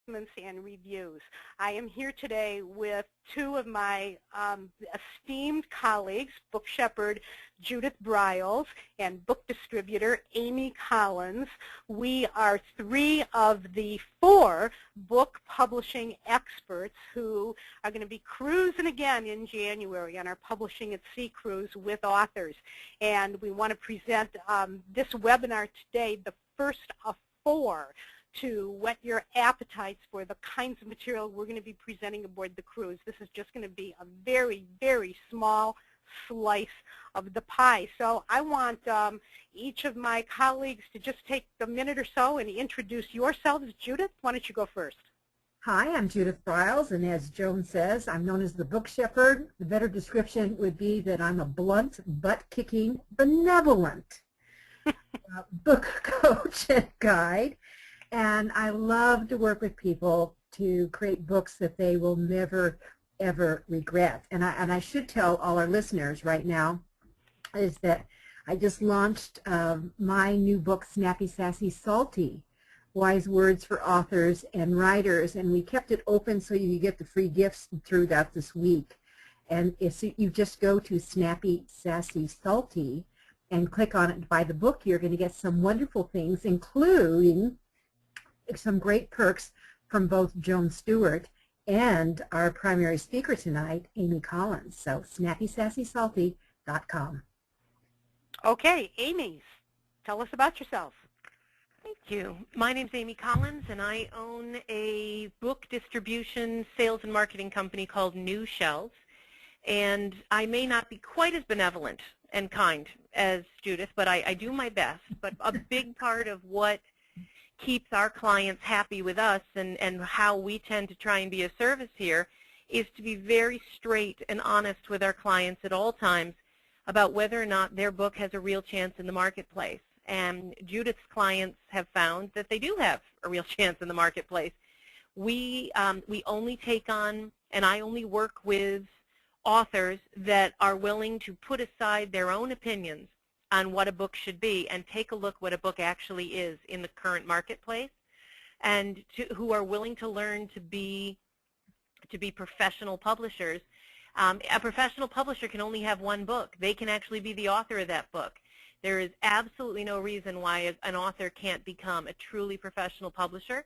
and reviews. I am here today with two of my esteemed colleagues, book shepherd Judith Briles and book distributor Amy Collins. We are three of the four book publishing experts who are going to be cruising again in January on our Publishing at Sea cruise with authors. And we want to present this webinar today, the first of four, to whet your appetites for the kinds of material we're going to be presenting aboard the cruise. This is just going to be a very, very small slice of the pie. So I want each of my colleagues to just take a minute or so and introduce yourselves. Judith, why don't you go first? Hi, I'm Judith Briles, and as Joan says, I'm known as the book shepherd. The better description would be that I'm a blunt, butt-kicking, benevolent book coach and guide. And I love to work with people to create books that they will never, ever regret. And I should tell all our listeners right now is that I just launched my new book, Snappy, Sassy, Salty, Wise Words for Authors and Writers. And we kept it open so you get the free gifts throughout this week. And if you just go to Snappy, Sassy, Salty and click on it and buy the book, you're going to get some wonderful things, including some great perks from both Joan Stewart and our primary speaker tonight, Amy Collins. So snappysassysalty.com. Okay, Amy, tell us about yourself. Thank you. My name's Amy Collins, and I own a book distribution, sales, and marketing company called New Shelves. And I may not be quite as benevolent and kind as Judith, but I do my best. But a big part of what keeps our clients happy with us and how we tend to try and be of service here is to be very straight and honest with our clients at all times about whether or not their book has a real chance in the marketplace. And Judith's clients have found that they do have a real chance in the marketplace. We only take on, and I only work with authors that are willing to put aside their own opinions on what a book should be and take a look what a book actually is in the current marketplace, and who are willing to learn to be professional publishers. A professional publisher can only have one book. They can actually be the author of that book. There is absolutely no reason why an author can't become a truly professional publisher,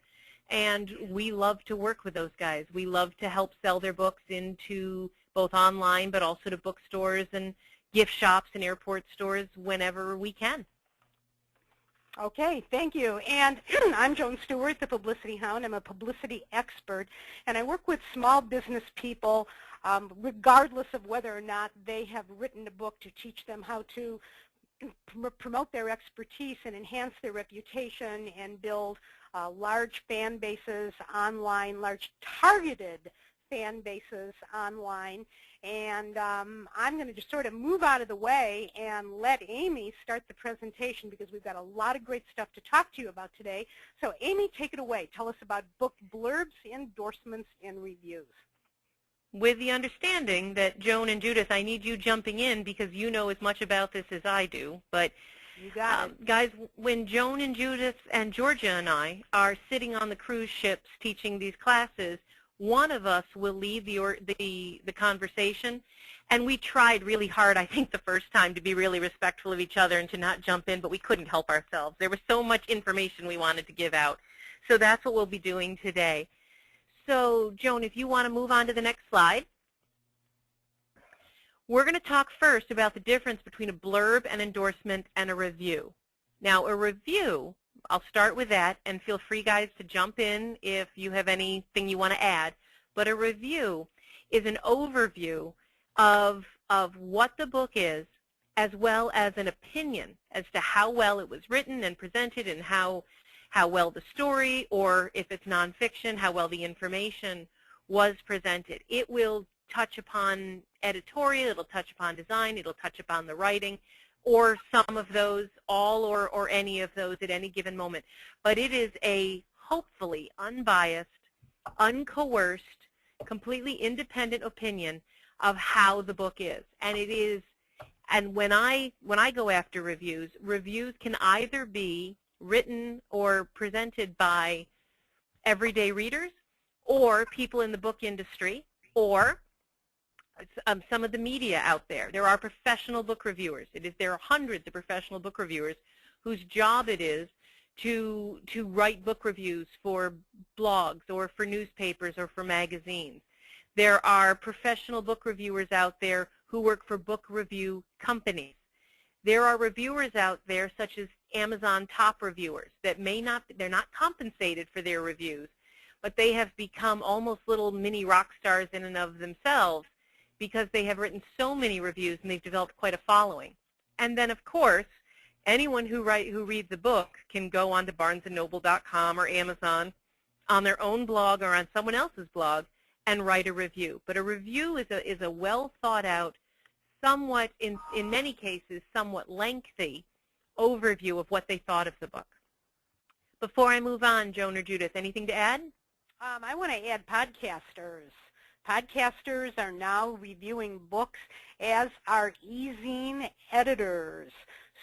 and we love to work with those guys. We love to help sell their books into both online but also to bookstores and gift shops and airport stores whenever we can. Okay, thank you. And I'm Joan Stewart, the Publicity Hound. I'm a publicity expert, and I work with small business people regardless of whether or not they have written a book to teach them how to promote their expertise and enhance their reputation and build large fan bases online, large targeted fan bases online. And I'm going to just sort of move out of the way and let Amy start the presentation because we've got a lot of great stuff to talk to you about today. So Amy, take it away. Tell us about book blurbs, endorsements, and reviews. With the understanding that Joan and Judith, I need you jumping in because you know as much about this as I do. But you got it. Guys, when Joan and Judith and Georgia and I are sitting on the cruise ships teaching these classes, one of us will lead the conversation, and we tried really hard, I think, the first time to be really respectful of each other and to not jump in, but we couldn't help ourselves. There was so much information we wanted to give out. So that's what we'll be doing today. So, Joan, if you want to move on to the next slide. We're going to talk first about the difference between a blurb, an endorsement, and a review. Now, a review, I'll start with that, and feel free, guys, to jump in if you have anything you want to add. But a review is an overview of what the book is, as well as an opinion as to how well it was written and presented and how well the story, or if it's nonfiction, how well the information was presented. It will touch upon editorial, it'll touch upon design, it'll touch upon the writing, or some of those, all or any of those at any given moment. But it is a hopefully unbiased, uncoerced, completely independent opinion of how the book is. And it is, and when I go after reviews can either be written or presented by everyday readers or people in the book industry or some of the media out there. There are professional book reviewers. There are hundreds of professional book reviewers whose job it is to write book reviews for blogs or for newspapers or for magazines. There are professional book reviewers out there who work for book review companies. There are reviewers out there such as Amazon top reviewers that they're not compensated for their reviews, but they have become almost little mini rock stars in and of themselves because they have written so many reviews and they've developed quite a following. And then, of course, anyone who reads a book can go onto barnesandnoble.com or Amazon on their own blog or on someone else's blog and write a review. But a review is a well thought out, somewhat, in many cases, somewhat lengthy overview of what they thought of the book. Before I move on, Joan or Judith, anything to add? I want to add podcasters. Podcasters are now reviewing books, as are e-zine editors.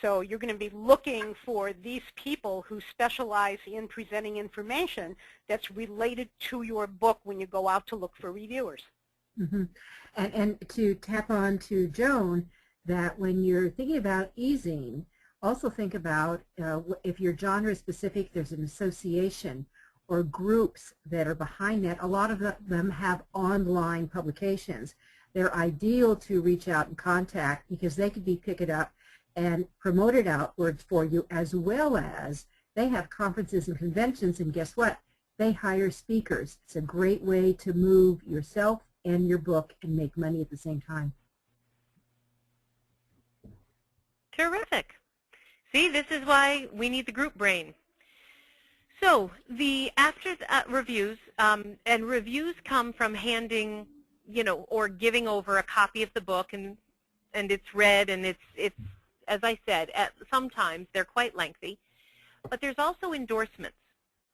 So you're going to be looking for these people who specialize in presenting information that's related to your book when you go out to look for reviewers. Mm-hmm. And to tap on to Joan, that when you're thinking about e-zine, also think about if you're genre specific, there's an association or groups that are behind that. A lot of them have online publications. They're ideal to reach out and contact because they could be picked up and promoted outwards for you, as well as they have conferences and conventions, and guess what? They hire speakers. It's a great way to move yourself and your book and make money at the same time. Terrific. See, this is why we need the group brain. So after reviews, and reviews come from handing, or giving over a copy of the book, and it's read, and it's as I said, sometimes they're quite lengthy. But there's also endorsements.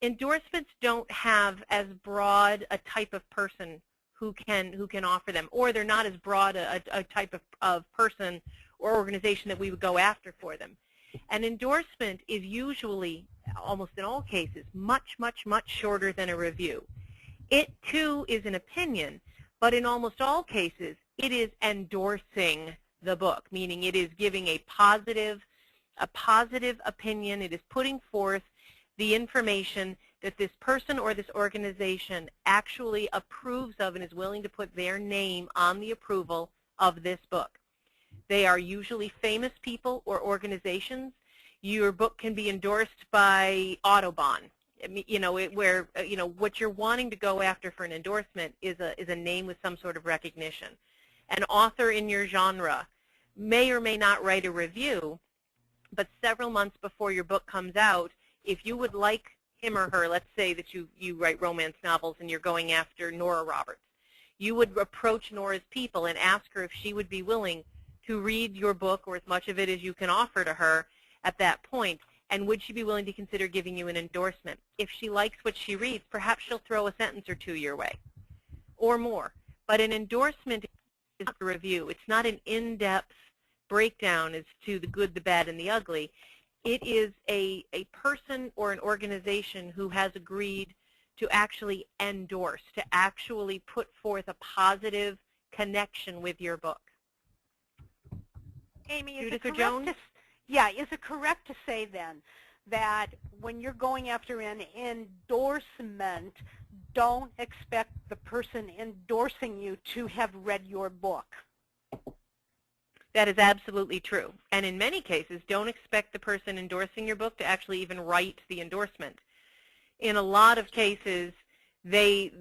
Endorsements don't have as broad a type of person who can offer them, or they're not as broad a type of person or organization that we would go after for them. An endorsement is usually, almost in all cases, much, much, much shorter than a review. It, too, is an opinion, but in almost all cases, it is endorsing the book, meaning it is giving a positive opinion. It is putting forth the information that this person or this organization actually approves of and is willing to put their name on the approval of this book. They are usually famous people or organizations. Your book can be endorsed by Autobahn. What you're wanting to go after for an endorsement is a name with some sort of recognition. An author in your genre may or may not write a review, but several months before your book comes out, if you would like him or her, let's say that you write romance novels and you're going after Nora Roberts, you would approach Nora's people and ask her if she would be willing to read your book, or as much of it as you can offer to her at that point, and would she be willing to consider giving you an endorsement. If she likes what she reads, perhaps she'll throw a sentence or two your way, or more. But an endorsement is not a review. It's not an in-depth breakdown as to the good, the bad, and the ugly. It is a person or an organization who has agreed to actually endorse, to actually put forth a positive connection with your book. Amy, is Judith it or Joan? is it correct to say then that when you're going after an endorsement, don't expect the person endorsing you to have read your book? That is absolutely true. And in many cases, don't expect the person endorsing your book to actually even write the endorsement. In a lot of cases, they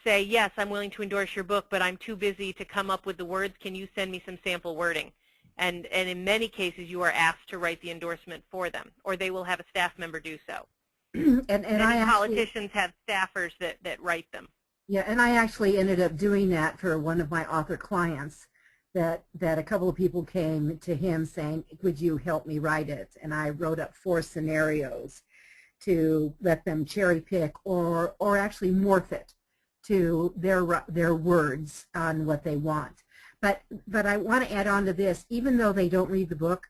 say, yes, I'm willing to endorse your book, but I'm too busy to come up with the words. Can you send me some sample wording? And in many cases, you are asked to write the endorsement for them, or they will have a staff member do so. And politicians have staffers that write them. Yeah, and I actually ended up doing that for one of my author clients. That a couple of people came to him saying, would you help me write it? And I wrote up 4 scenarios to let them cherry pick or actually morph it to their words on what they want. But I want to add on to this, even though they don't read the book,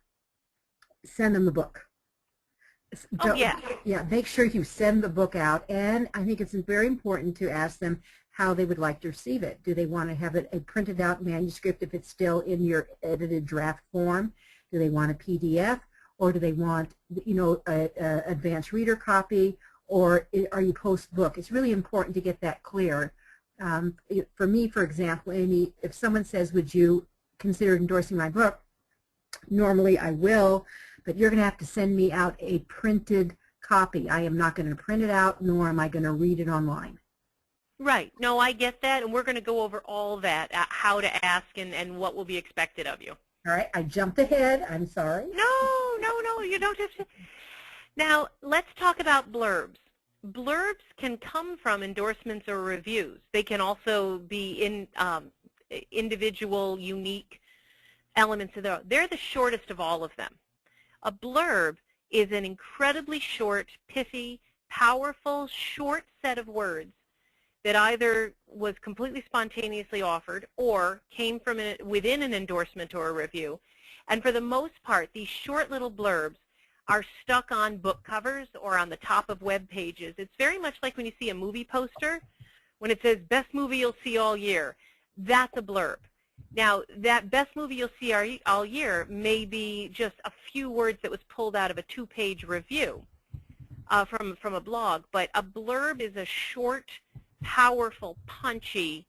send them the book. Oh, yeah. Yeah, make sure you send the book out, and I think it's very important to ask them how they would like to receive it. Do they want to have it a printed out manuscript if it's still in your edited draft form? Do they want a PDF, or do they want, you know, a advanced reader copy, or are you post-book? It's really important to get that clear. For me, for example, Amy, if someone says, would you consider endorsing my book, normally I will, but you're going to have to send me out a printed copy. I am not going to print it out, nor am I going to read it online. Right. No, I get that, and we're going to go over all that, how to ask and what will be expected of you. All right, I jumped ahead. I'm sorry. No, you don't have to. Now, let's talk about blurbs. Blurbs can come from endorsements or reviews. They can also be in individual, unique elements of their own. They're the shortest of all of them. A blurb is an incredibly short, pithy, powerful, short set of words that either was completely spontaneously offered or came from within an endorsement or a review. And for the most part, these short little blurbs are stuck on book covers or on the top of web pages. It's very much like when you see a movie poster, when it says, best movie you'll see all year. That's a blurb. Now, that best movie you'll see all year may be just a few words that was pulled out of a 2-page review from a blog, but a blurb is a short, powerful, punchy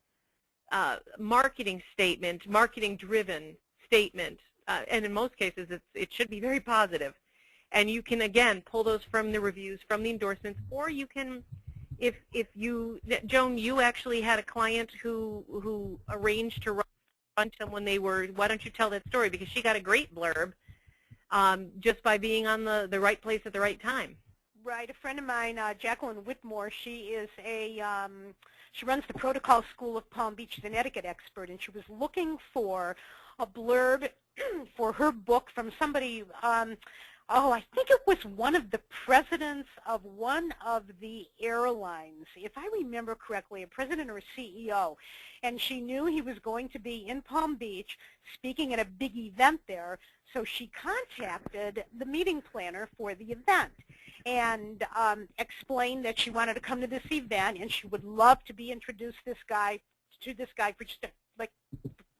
marketing statement, marketing-driven statement, and in most cases it should be very positive. And you can, again, pull those from the reviews, from the endorsements, or you can, if you, Joan, you actually had a client who arranged to run them when they were, why don't you tell that story? Because she got a great blurb just by being on the right place at the right time. Right. A friend of mine, Jacqueline Whitmore, she runs the Protocol School of Palm Beach. She's an etiquette expert, and she was looking for a blurb for her book from somebody, I think it was one of the presidents of one of the airlines, if I remember correctly, a president or a CEO. And she knew he was going to be in Palm Beach speaking at a big event there, so she contacted the meeting planner for the event and explained that she wanted to come to this event and she would love to be introduced to this guy for just like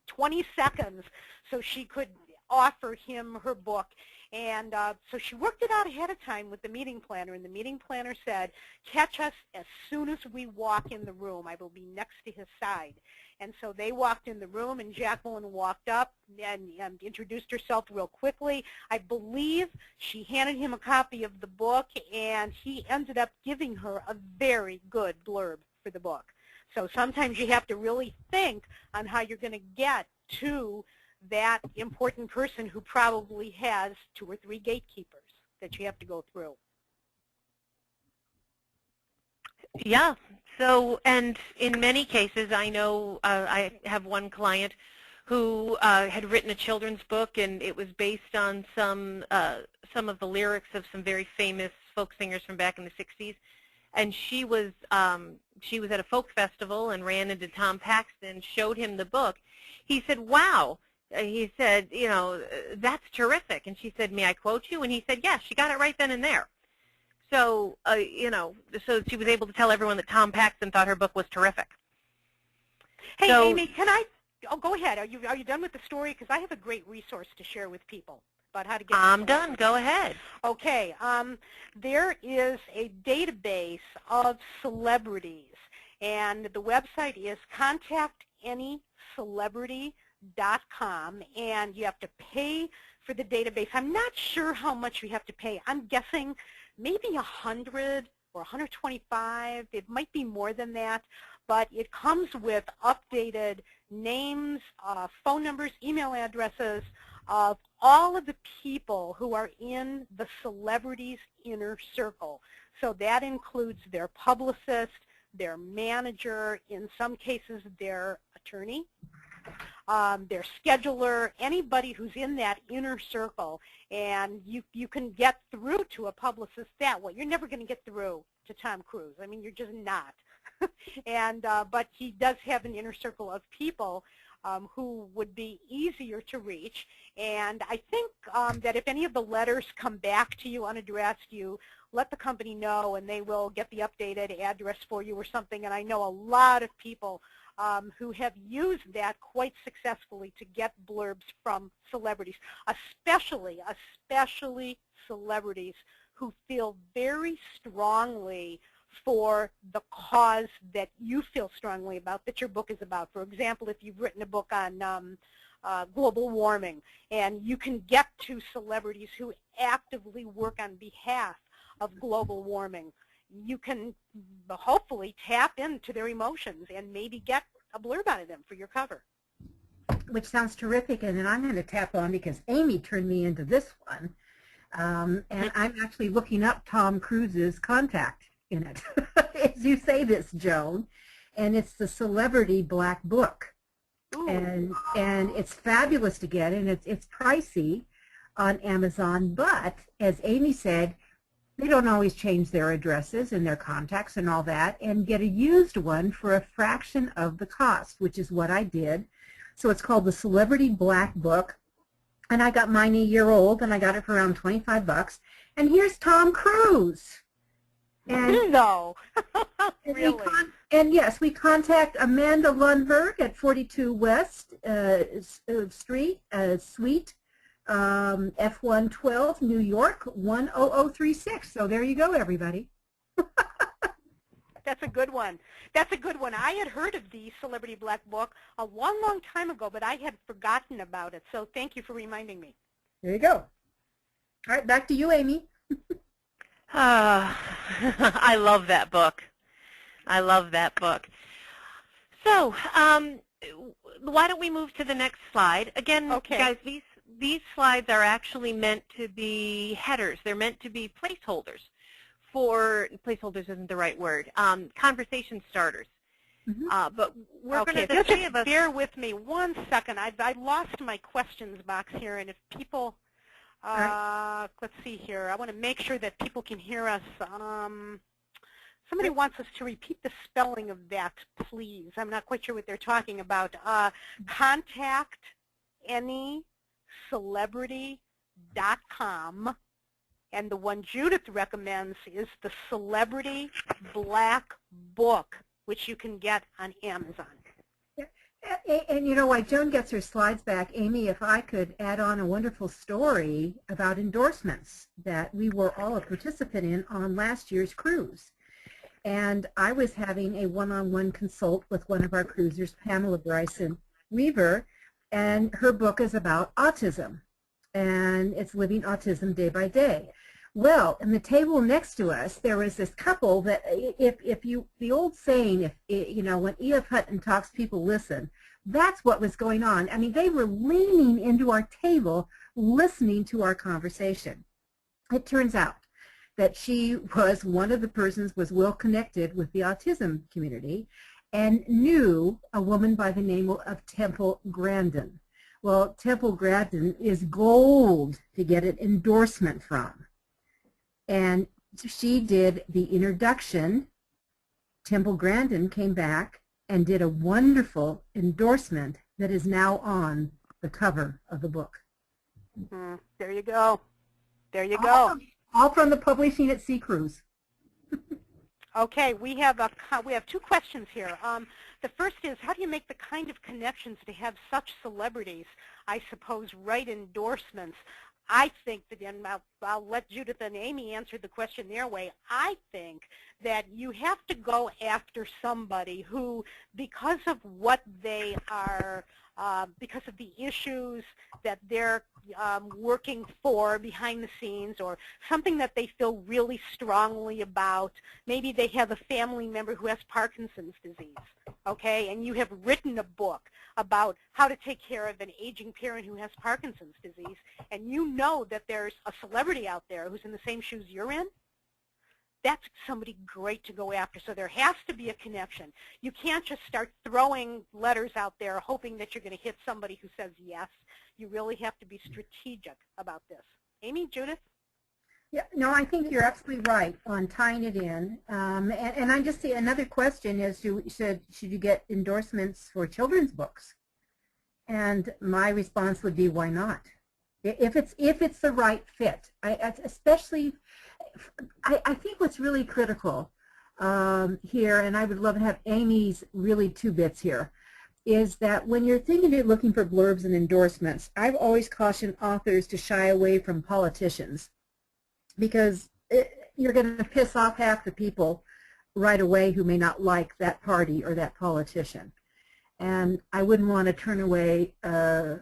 20 seconds so she could offer him her book. And so she worked it out ahead of time with the meeting planner, and the meeting planner said, catch us as soon as we walk in the room. I will be next to his side. And so they walked in the room, and Jacqueline walked up and introduced herself real quickly. I believe she handed him a copy of the book, and he ended up giving her a very good blurb for the book. So sometimes you have to really think on how you're going to get to that important person who probably has 2 or 3 gatekeepers that you have to go through. Yeah. So, and in many cases, I know I have one client who had written a children's book, and it was based on some of the lyrics of some very famous folk singers from back in the 60s. And she was at a folk festival and ran into Tom Paxton, showed him the book. He said, "Wow." He said, you know, that's terrific. And she said, may I quote you? And he said, yes, she got it right then and there. So, you know, so she was able to tell everyone that Tom Paxton thought her book was terrific. Hey, so, Amy, can I, go ahead. Are you done with the story? Because I have a great resource to share with people about how to get I'm done. Go ahead. Okay. There is a database of celebrities, and the website is contactanycelebrity.com, and you have to pay for the database. I'm not sure how much you have to pay. I'm guessing maybe 100 or 125. It might be more than that, but it comes with updated names, phone numbers, email addresses of all of the people who are in the celebrities' inner circle. So that includes their publicist, their manager, in some cases their attorney, their scheduler, anybody who's in that inner circle, and you can get through to a publicist that way. You're never going to get through to Tom Cruise. I mean, you're just not. And but he does have an inner circle of people who would be easier to reach. And I think that if any of the letters come back to you unaddressed, you let the company know and they will get the updated address for you or something. And I know a lot of people who have used that quite successfully to get blurbs from celebrities, especially celebrities who feel very strongly for the cause that you feel strongly about, that your book is about. For example, if you've written a book on global warming, and you can get to celebrities who actively work on behalf of global warming, you can hopefully tap into their emotions and maybe get a blurb out of them for your cover. Which sounds terrific, and then I'm going to tap on because Amy turned me into this one. And I'm actually looking up Tom Cruise's contact in it, as you say this, Joan, and it's the Celebrity Black Book. And it's fabulous to get, and it's pricey on Amazon, but as Amy said, they don't always change their addresses and their contacts and all that, and get a used one for a fraction of the cost, which is what I did. So it's called the Celebrity Black Book, and I got mine a year old, and I got it for around 25 bucks. And here's Tom Cruise. And no, and really? And yes, we contact Amanda Lundberg at 42 West Street, Suite F112, New York, 10036. So there you go, everybody. That's a good one. That's a good one. I had heard of the Celebrity Black Book a long, long time ago, but I had forgotten about it. So thank you for reminding me. There you go. All right, back to you, Amy. I love that book. I love that book. So why don't we move to the next slide? Again, okay. Guys, these slides are actually meant to be headers. They're meant to be placeholders. Placeholders isn't the right word. Conversation starters. Mm-hmm. But we're okay, going to, the three just of us. Bear with me 1 second. I lost my questions box here, and if people, right. Let's see here. I want to make sure that people can hear us. Somebody wants us to repeat the spelling of that, please. I'm not quite sure what they're talking about. Contact any celebrity.com, and the one Judith recommends is the Celebrity Black Book, which you can get on Amazon. And you know, why Joan gets her slides back, Amy, if I could add on a wonderful story about endorsements that we were all a participant in on last year's cruise. And I was having a one-on-one consult with one of our cruisers, Pamela Bryson Weaver, and her book is about autism, and it's living autism day by day. Well, in the table next to us, there was this couple that, the old saying, when E.F. Hutton talks, people listen. That's what was going on. I mean, they were leaning into our table, listening to our conversation. It turns out that she was one of the persons was well connected with the autism community and knew a woman by the name of Temple Grandin. Well, Temple Grandin is gold to get an endorsement from. And she did the introduction. Temple Grandin came back and did a wonderful endorsement that is now on the cover of the book. Mm-hmm. There you go. There you go. All from the Publishing at Sea Cruise. Okay, we have two questions here. The first is, how do you make the kind of connections to have such celebrities, I suppose, write endorsements? I think that, and I'll let Judith and Amy answer the question their way, I think that you have to go after somebody who, because of what they are, because of the issues that they're working for behind the scenes, or something that they feel really strongly about. Maybe they have a family member who has Parkinson's disease, okay, and you have written a book about how to take care of an aging parent who has Parkinson's disease, and you know that there's a celebrity out there who's in the same shoes you're in. That's somebody great to go after. So there has to be a connection. You can't just start throwing letters out there hoping that you're going to hit somebody who says yes. You really have to be strategic about this. Amy, Judith? Yeah, no, I think you're absolutely right on tying it in. And I just see another question is, should you get endorsements for children's books? And my response would be, why not? If it's the right fit, especially, I think what's really critical here, and I would love to have Amy's really 2 bits here, is that when you're thinking of looking for blurbs and endorsements, I've always cautioned authors to shy away from politicians, because you're going to piss off half the people right away who may not like that party or that politician. And I wouldn't want to turn away a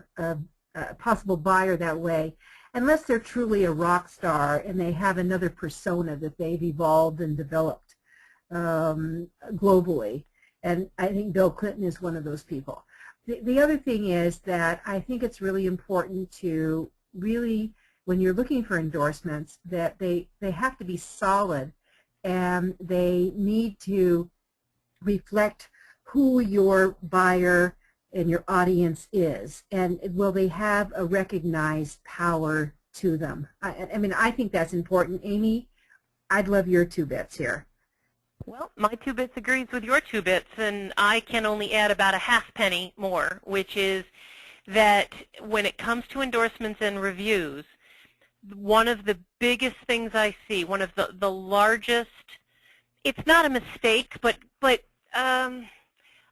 possible buyer that way, unless they're truly a rock star and they have another persona that they've evolved and developed globally. And I think Bill Clinton is one of those people. The other thing is that I think it's really important to really, when you're looking for endorsements, that they have to be solid, and they need to reflect who your buyer and your audience is, and will they have a recognized power to them. I mean, I think that's important. Amy, I'd love your 2 bits here. Well, my 2 bits agrees with your 2 bits, and I can only add about a half penny more, which is that when it comes to endorsements and reviews, one of the biggest things I see, one of the largest, it's not a mistake, but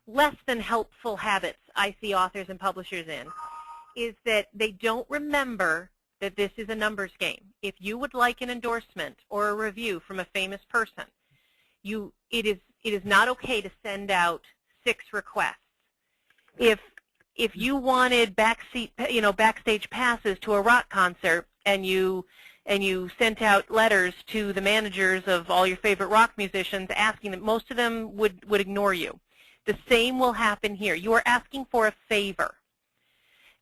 less than helpful habits I see authors and publishers in, is that they don't remember that this is a numbers game. If you would like an endorsement or a review from a famous person, it is not okay to send out 6 requests. If you wanted backstage passes to a rock concert, and you sent out letters to the managers of all your favorite rock musicians asking them, most of them would ignore you. The same will happen here. You are asking for a favor,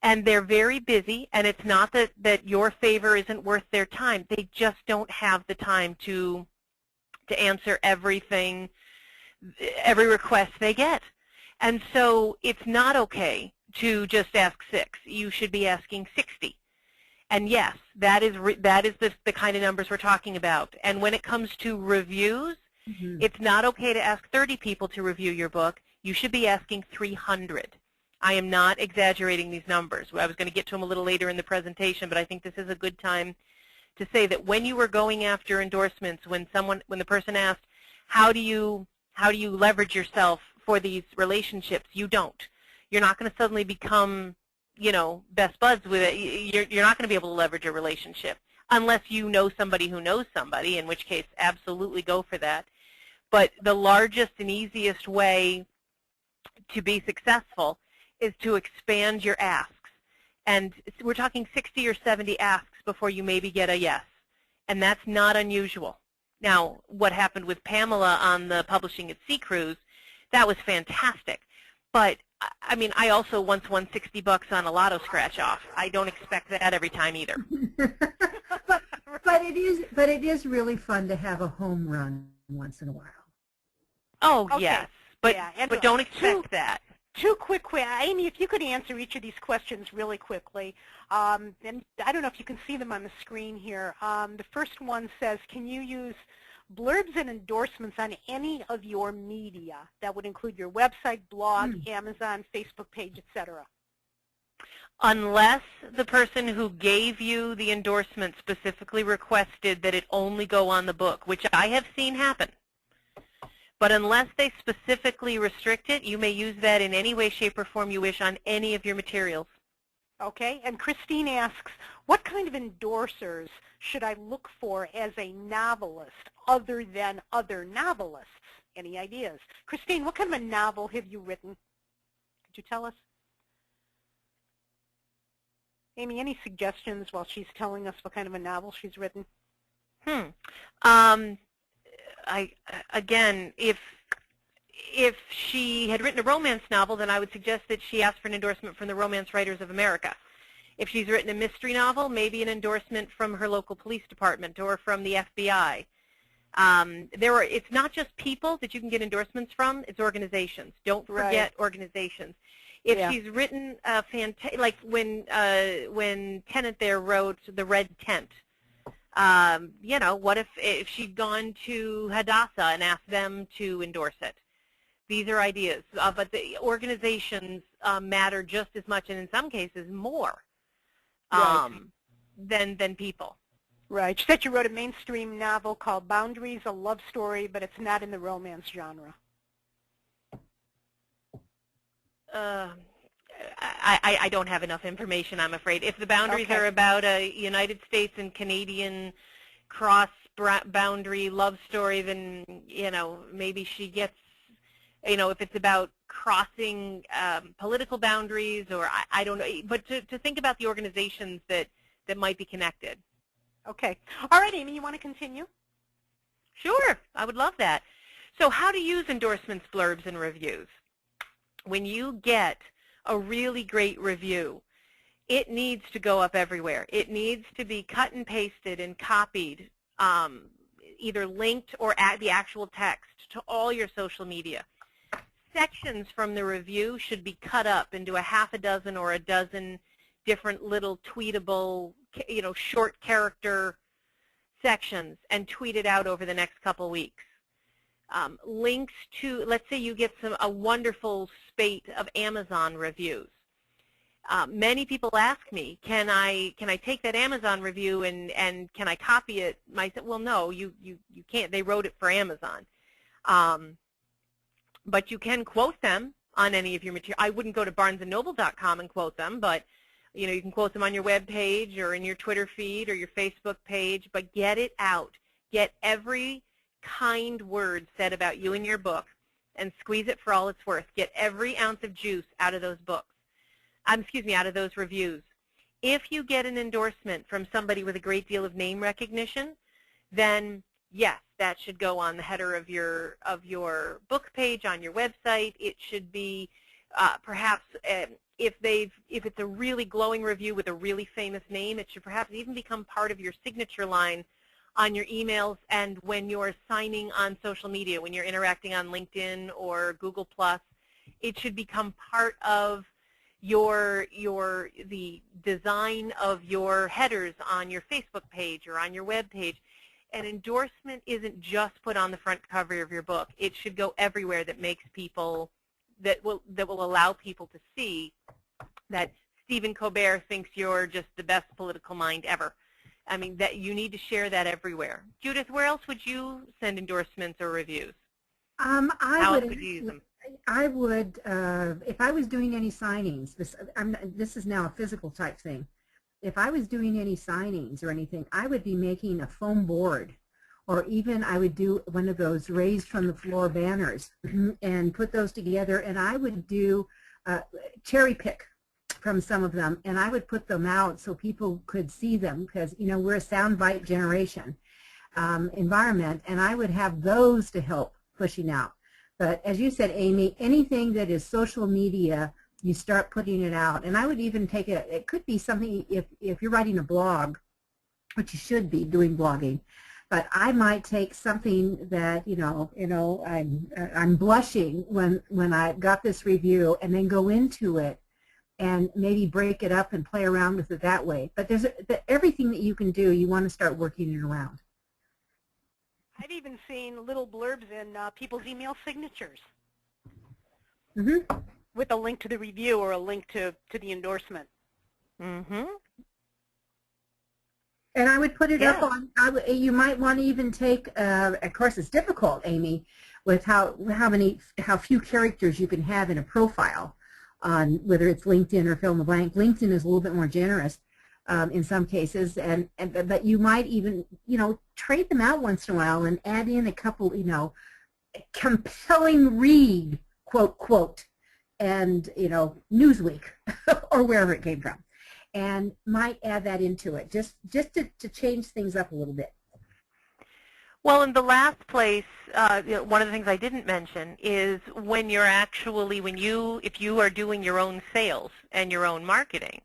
and they're very busy, and it's not that your favor isn't worth their time. They just don't have the time to answer everything, every request they get. And so it's not okay to just ask 6. You should be asking 60. And yes, that is the kind of numbers we're talking about. And when it comes to reviews, it's not okay to ask 30 people to review your book. You should be asking 300. I am not exaggerating these numbers. I was going to get to them a little later in the presentation, but I think this is a good time to say that when you were going after endorsements, when the person asked, how do you leverage yourself for these relationships, you don't. You're not going to suddenly become, best buds with it. You're not going to be able to leverage a relationship unless you know somebody who knows somebody, in which case absolutely go for that. But the largest and easiest way to be successful is to expand your asks. And we're talking 60 or 70 asks before you maybe get a yes. And that's not unusual. Now, what happened with Pamela on the Publishing at Sea cruise, that was fantastic. But, I mean, I also once won $60 on a lotto scratch-off. I don't expect that every time either. but it is really fun to have a home run once in a while. Oh, okay. yes. But, yeah, but don't expect that. 2 quick, Amy, if you could answer each of these questions really quickly. And I don't know if you can see them on the screen here. The first one says, can you use blurbs and endorsements on any of your media? That would include your website, blog, Amazon, Facebook page, etc. Unless the person who gave you the endorsement specifically requested that it only go on the book, which I have seen happen. But unless they specifically restrict it, you may use that in any way, shape, or form you wish on any of your materials. Okay, and Christine asks, what kind of endorsers should I look for as a novelist other than other novelists? Any ideas? Christine, what kind of a novel have you written? Could you tell us? Amy, any suggestions while she's telling us what kind of a novel she's written? Again, if she had written a romance novel, then I would suggest that she ask for an endorsement from the Romance Writers of America. If she's written a mystery novel, maybe an endorsement from her local police department or from the FBI. It's not just people that you can get endorsements from, it's organizations. Don't forget organizations. If she's written like when Tennant there wrote The Red Tent, what if she'd gone to Hadassah and asked them to endorse it? These are ideas, but the organizations matter just as much, and in some cases more, than people. Right. You said you wrote a mainstream novel called Boundaries, a love story, but it's not in the romance genre. I don't have enough information, I'm afraid. If the boundaries are about a United States and Canadian cross-boundary love story, then, maybe she gets, if it's about crossing political boundaries, or I don't know. But to think about the organizations that might be connected. Okay. All right, Amy, you want to continue? Sure. I would love that. So how to use endorsements, blurbs, and reviews. When you get a really great review, it needs to go up everywhere. It needs to be cut and pasted and copied, either linked or at the actual text to all your social media. Sections from the review should be cut up into a half a dozen or a dozen different little tweetable, short character sections and tweeted out over the next couple weeks. Links to, let's say you get a wonderful spate of Amazon reviews. Many people ask me, can I take that Amazon review and can I copy it myself? Well, no, you can't. They wrote it for Amazon. But you can quote them on any of your material. I wouldn't go to barnesandnoble.com and quote them, but you can quote them on your web page or in your Twitter feed or your Facebook page, but get it out. Get every kind word said about you in your book and squeeze it for all it's worth. Get every ounce of juice out of those books. Out of those reviews. If you get an endorsement from somebody with a great deal of name recognition, then yes, that should go on the header of your book page on your website. It should be perhaps if it's a really glowing review with a really famous name, it should perhaps even become part of your signature line on your emails and when you're signing on social media, when you're interacting on LinkedIn or Google+, it should become part of the design of your headers on your Facebook page or on your web page. An endorsement isn't just put on the front cover of your book. It should go everywhere that makes people, that will allow people to see that Stephen Colbert thinks you're just the best political mind ever. I mean, that you need to share that everywhere. Judith, where else would you send endorsements or reviews? How else could you use them? I would, if I was doing any signings, this is now a physical type thing. If I was doing any signings or anything, I would be making a foam board, or even I would do one of those raised from the floor banners and put those together, and I would do cherry pick from some of them, and I would put them out so people could see them, because we're a soundbite generation environment, and I would have those to help pushing out. But as you said, Amy, anything that is social media, you start putting it out. And I would even take it could be something, if you're writing a blog, which you should be doing blogging, but I might take something that, I'm blushing when I got this review, and then go into it and maybe break it up and play around with it that way. But there's everything that you can do, you want to start working it around. I've even seen little blurbs in people's email signatures with a link to the review or a link to the endorsement. And I would put it up on, you might want to even take, of course it's difficult, Amy, with how few characters you can have in a profile on whether it's LinkedIn or fill in the blank. LinkedIn is a little bit more generous in some cases, but you might even, trade them out once in a while and add in a couple, compelling read, quote, and, Newsweek or wherever it came from, and might add that into it, just to change things up a little bit. Well, in the last place, one of the things I didn't mention is when you're actually, if you are doing your own sales and your own marketing,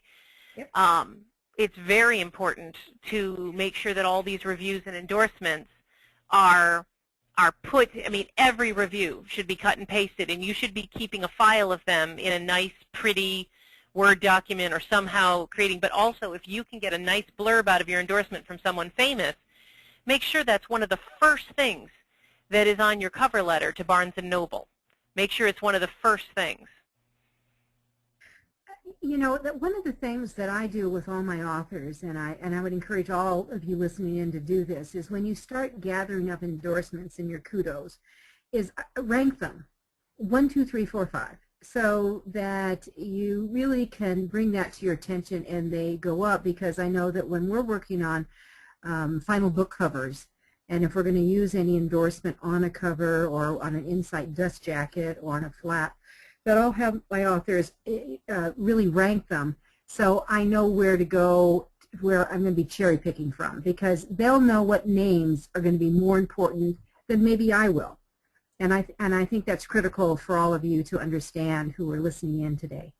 it's very important to make sure that all these reviews and endorsements are put, every review should be cut and pasted, and you should be keeping a file of them in a nice, pretty Word document or somehow creating, but also if you can get a nice blurb out of your endorsement from someone famous, make sure that's one of the first things that is on your cover letter to Barnes & Noble. Make sure it's one of the first things. You know, that one of the things that I do with all my authors, and I would encourage all of you listening in to do this, is when you start gathering up endorsements in your kudos, is rank them 1, 2, 3, 4, 5, so that you really can bring that to your attention and they go up. Because I know that when we're working on final book covers, and if we're going to use any endorsement on a cover or on an inside dust jacket or on a flap, that I'll have my authors really rank them, so I know where to go, where I'm going to be cherry picking from, because they'll know what names are going to be more important than maybe I will. And I think that's critical for all of you to understand who are listening in today.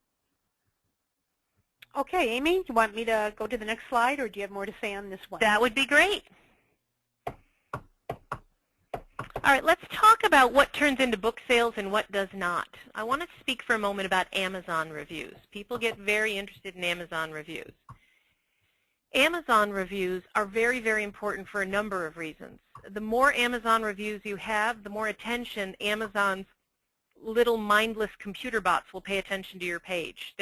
Okay, Amy, do you want me to go to the next slide, or do you have more to say on this one? That would be great. All right, let's talk about what turns into book sales and what does not. I want to speak for a moment about Amazon reviews. People get very interested in Amazon reviews. Amazon reviews are very, very important for a number of reasons. The more Amazon reviews you have, the more attention Amazon's little mindless computer bots will pay attention to your page.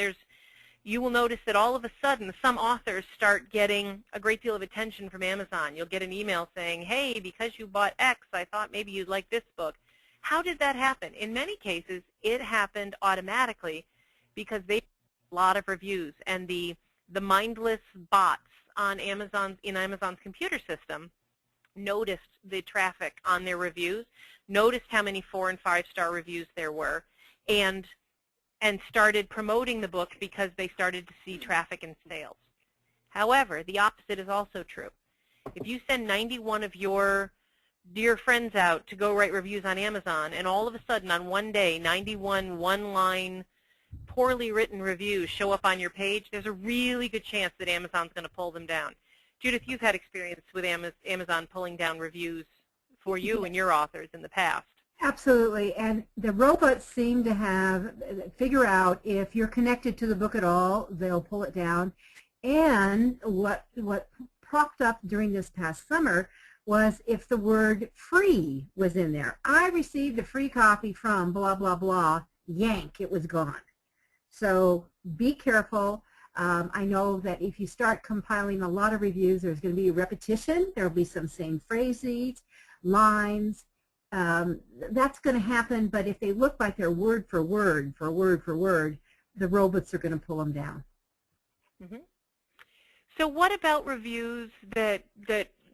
You will notice that all of a sudden some authors start getting a great deal of attention from Amazon. You'll get an email saying, hey, because you bought X, I thought maybe you'd like this book. How did that happen? In many cases, it happened automatically because they had a lot of reviews, and the mindless bots on Amazon's computer system noticed the traffic on their reviews, noticed how many 4- and 5-star reviews there were, and started promoting the book because they started to see traffic and sales. However, the opposite is also true. If you send 91 of your dear friends out to go write reviews on Amazon, and all of a sudden on one day 91 one-line, poorly written reviews show up on your page, there's a really good chance that Amazon's going to pull them down. Judith, you've had experience with Amazon pulling down reviews for you and your authors in the past. Absolutely, and the robots seem to figure out if you're connected to the book at all, they'll pull it down. And what propped up during this past summer was if the word free was in there. I received a free copy from blah, blah, blah, yank, it was gone. So be careful. I know that if you start compiling a lot of reviews, there's going to be repetition. There will be some same phrases, lines. That's going to happen, but if they look like they're word for word, the robots are going to pull them down. Mm-hmm. So what about reviews that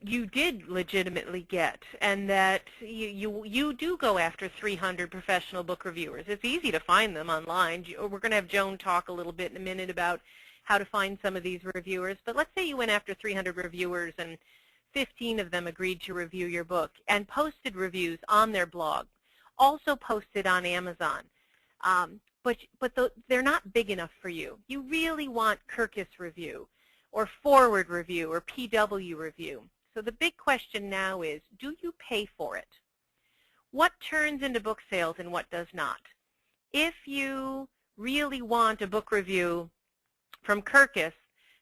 you did legitimately get, and that you do go after 300 professional book reviewers? It's easy to find them online. We're going to have Joan talk a little bit in a minute about how to find some of these reviewers, but let's say you went after 300 reviewers and 15 of them agreed to review your book and posted reviews on their blog, also posted on Amazon. But they're not big enough for you. You really want Kirkus review or Forward review or PW review. So the big question now is, do you pay for it? What turns into book sales and what does not? If you really want a book review from Kirkus,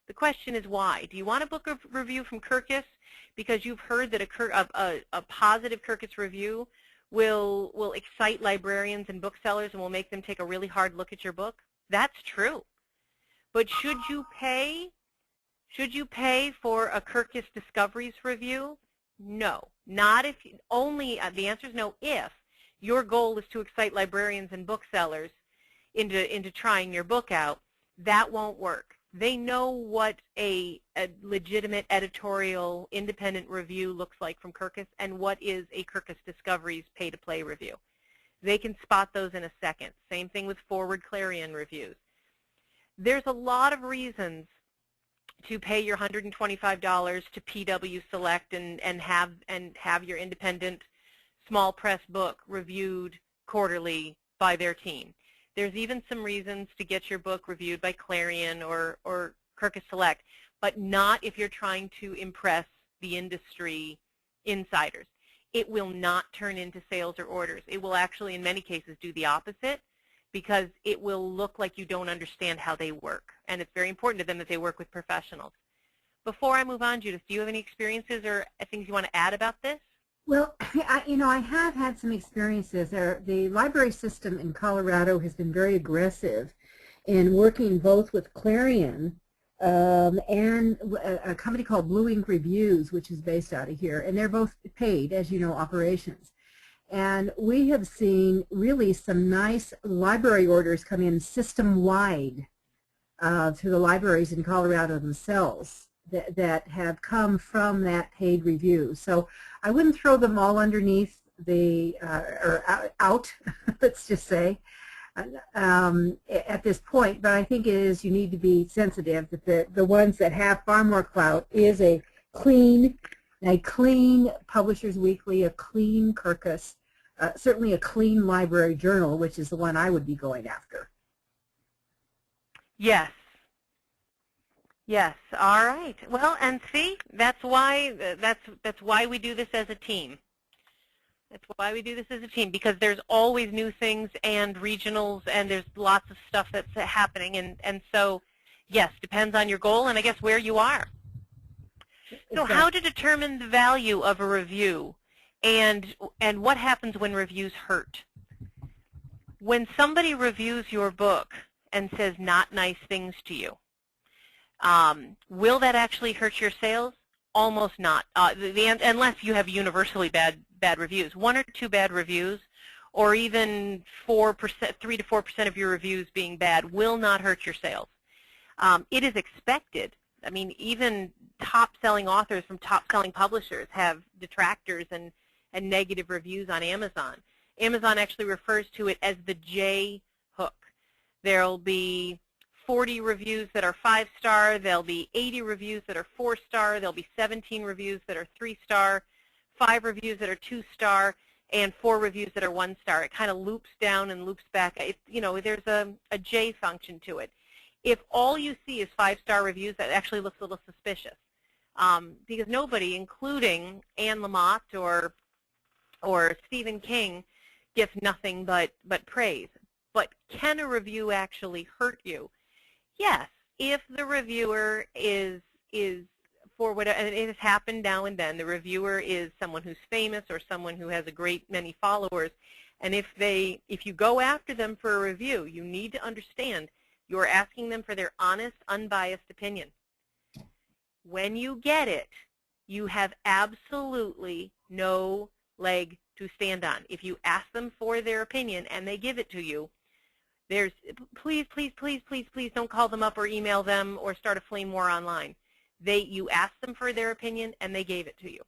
the question is why. Do you want a book review from Kirkus because you've heard that a positive Kirkus review will excite librarians and booksellers and will make them take a really hard look at your book? That's true. But should you pay for a Kirkus Discoveries review? No. Not if the answer is no if your goal is to excite librarians and booksellers into trying your book out. That won't work. They know what a legitimate editorial independent review looks like from Kirkus and what is a Kirkus Discoveries pay-to-play review. They can spot those in a second. Same thing with Forward Clarion reviews. There's a lot of reasons to pay your $125 to PW Select and have your independent small press book reviewed quarterly by their team. There's even some reasons to get your book reviewed by Clarion or Kirkus Select, but not if you're trying to impress the industry insiders. It will not turn into sales or orders. It will actually, in many cases, do the opposite because it will look like you don't understand how they work. And it's very important to them that they work with professionals. Before I move on, Judith, do you have any experiences or things you want to add about this? Well, I have had some experiences there. The library system in Colorado has been very aggressive in working both with Clarion and a company called Blue Ink Reviews, which is based out of here, and they're both paid, as you know, operations. And we have seen really some nice library orders come in system-wide to the libraries in Colorado themselves that have come from that paid review. So I wouldn't throw them all underneath the, or out, let's just say, at this point, but I think it is, you need to be sensitive that the ones that have far more clout is a clean Publishers Weekly, a clean Kirkus, certainly a clean library journal, which is the one I would be going after. Yes. Yes. All right. Well, and see, that's why we do this as a team. That's why we do this as a team, because there's always new things and regionals, and there's lots of stuff that's happening, and so yes, depends on your goal and I guess where you are. So how to determine the value of a review, and what happens when reviews hurt? When somebody reviews your book and says not nice things to you, will that actually hurt your sales? Almost not, unless you have universally bad reviews. 1 or 2 bad reviews, or even 3 to 4% of your reviews being bad, will not hurt your sales. It is expected. I mean, even top-selling authors from top-selling publishers have detractors and negative reviews on Amazon. Amazon actually refers to it as the J hook. There'll be 40 reviews that are 5-star, there'll be 80 reviews that are 4-star, there'll be 17 reviews that are 3-star, 5 reviews that are 2-star, and 4 reviews that are 1-star. It kind of loops down and loops back. There's a J function to it. If all you see is 5-star reviews, that actually looks a little suspicious, because nobody, including Anne Lamott or Stephen King, gets nothing but praise. But can a review actually hurt you? Yes, if the reviewer is for whatever, and it has happened now and then, the reviewer is someone who's famous or someone who has a great many followers, and if you go after them for a review, you need to understand you're asking them for their honest, unbiased opinion. When you get it, you have absolutely no leg to stand on. If you ask them for their opinion and they give it to you, please don't call them up or email them or start a flame war online. You asked them for their opinion and they gave it to you.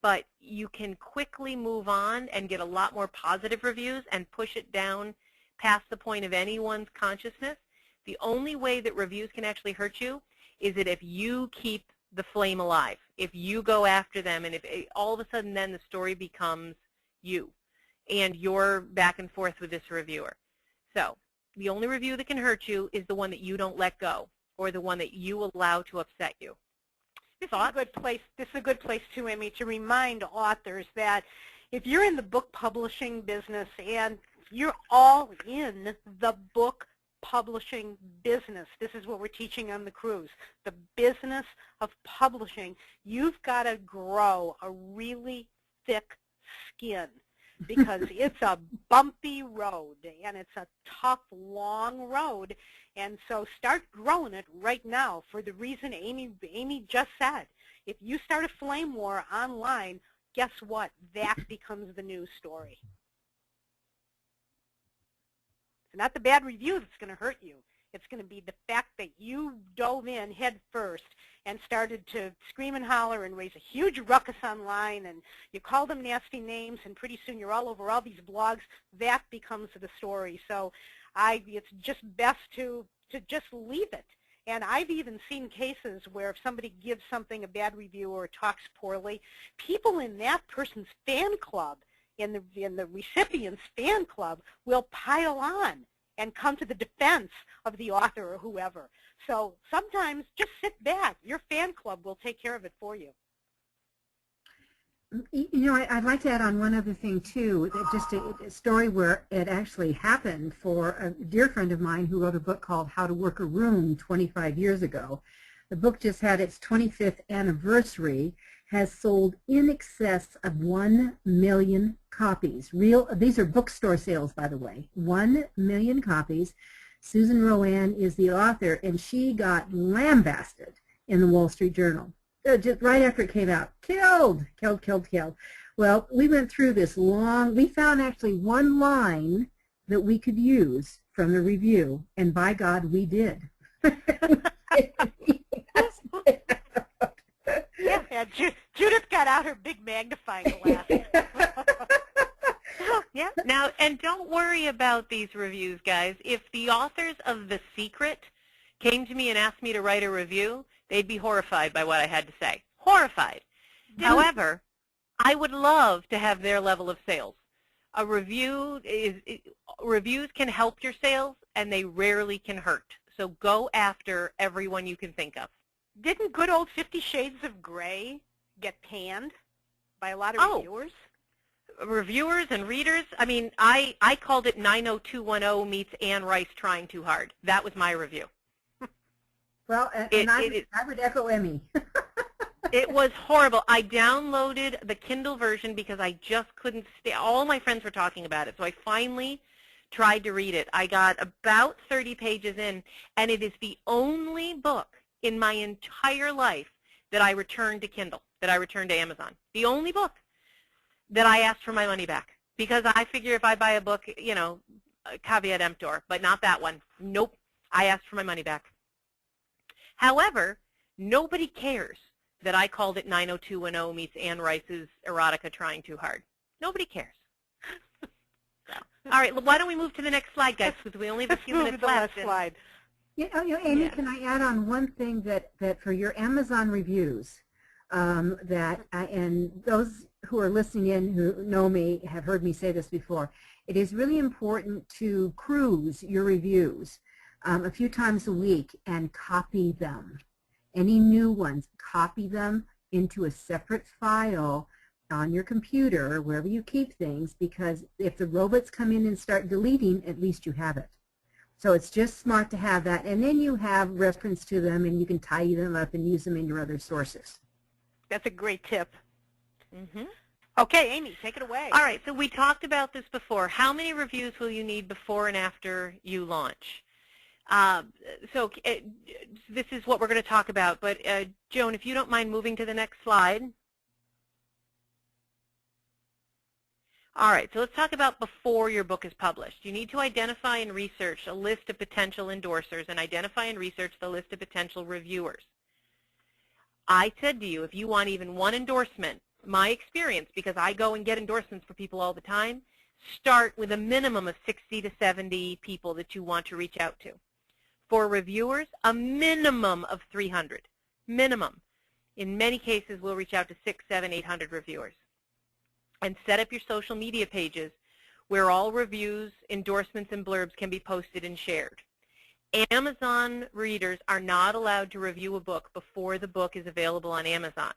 But you can quickly move on and get a lot more positive reviews and push it down past the point of anyone's consciousness. The only way that reviews can actually hurt you is that if you keep the flame alive, if you go after them, and if all of a sudden then the story becomes you and you're back and forth with this reviewer. So the only review that can hurt you is the one that you don't let go, or the one that you allow to upset you. This is a good place too, Amy, to remind authors that if you're in the book publishing business and you're all in the book publishing business, this is what we're teaching on the cruise, the business of publishing, you've got to grow a really thick skin, because it's a bumpy road and it's a tough, long road. And so start growing it right now for the reason Amy just said. If you start a flame war online, guess what? That becomes the news story. It's not the bad review that's going to hurt you. It's going to be the fact that you dove in head first and started to scream and holler and raise a huge ruckus online, and you call them nasty names, and pretty soon you're all over all these blogs. That becomes the story. So it's just best to just leave it. And I've even seen cases where if somebody gives something a bad review or talks poorly, people in that person's fan club, in the recipient's fan club, will pile on and come to the defense of the author or whoever. So sometimes just sit back. Your fan club will take care of it for you. I'd like to add on one other thing, too, just a story where it actually happened for a dear friend of mine who wrote a book called How to Work a Room 25 years ago. The book just had its 25th anniversary, has sold in excess of 1 million copies. These are bookstore sales, by the way. 1 million copies. Susan Rowan is the author, and she got lambasted in the Wall Street Journal. Just right after it came out. Killed. Well, we went through this we found actually one line that we could use from the review, and by God, we did. Yeah, Judith got out her big magnifying glass. Yeah. Now, and don't worry about these reviews, guys. If the authors of The Secret came to me and asked me to write a review, they'd be horrified by what I had to say. Horrified. However, I would love to have their level of sales. Reviews can help your sales, and they rarely can hurt. So go after everyone you can think of. Didn't good old 50 Shades of Grey get panned by a lot of reviewers? Reviewers and readers. I mean, I called it 90210 meets Anne Rice trying too hard. That was my review. Well, I would echo Emmy. It was horrible. I downloaded the Kindle version because I just couldn't stay. All my friends were talking about it, so I finally tried to read it. I got about 30 pages in, and it is the only book in my entire life that I returned to Kindle, that I returned to Amazon. The only book that I asked for my money back, because I figure if I buy a book, you know, caveat emptor, but not that one. Nope, I asked for my money back. However, nobody cares that I called it 90210 meets Anne Rice's erotica trying too hard. Nobody cares. So, all right, why don't we move to the next slide, guys, because we only have a few minutes left. Slide. Amy, can I add on one thing that for your Amazon reviews, and those who are listening in who know me have heard me say this before, it is really important to cruise your reviews a few times a week and copy them. Any new ones, copy them into a separate file on your computer or wherever you keep things, because if the robots come in and start deleting, at least you have it. So it's just smart to have that, and then you have reference to them, and you can tidy them up and use them in your other sources. That's a great tip. Mm-hmm. Okay, Amy, take it away. All right, so we talked about this before. How many reviews will you need before and after you launch? This is what we're going to talk about, but Joan, if you don't mind moving to the next slide. All right, so let's talk about before your book is published. You need to identify and research a list of potential endorsers and identify and research the list of potential reviewers. I said to you, if you want even one endorsement, my experience, because I go and get endorsements for people all the time, start with a minimum of 60 to 70 people that you want to reach out to. For reviewers, a minimum of 300. Minimum. In many cases, we'll reach out to 600, 700, 800 reviewers. And set up your social media pages where all reviews, endorsements, and blurbs can be posted and shared. Amazon readers are not allowed to review a book before the book is available on Amazon.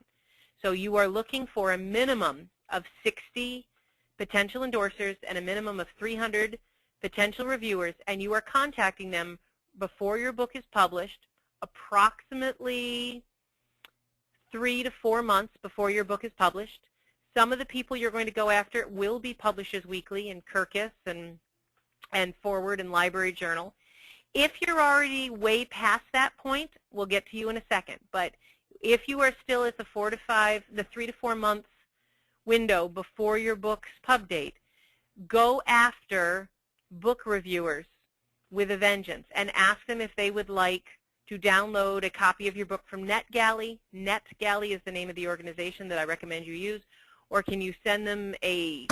So you are looking for a minimum of 60 potential endorsers and a minimum of 300 potential reviewers, and you are contacting them before your book is published, approximately 3 to 4 months before your book is published. Some of the people you're going to go after will be Publishers Weekly and Kirkus and Forward and Library Journal. If you're already way past that point, we'll get to you in a second. But if you are still at the 3 to 4 months window before your book's pub date, go after book reviewers with a vengeance and ask them if they would like to download a copy of your book from NetGalley. NetGalley is the name of the organization that I recommend you use. Or can you send them a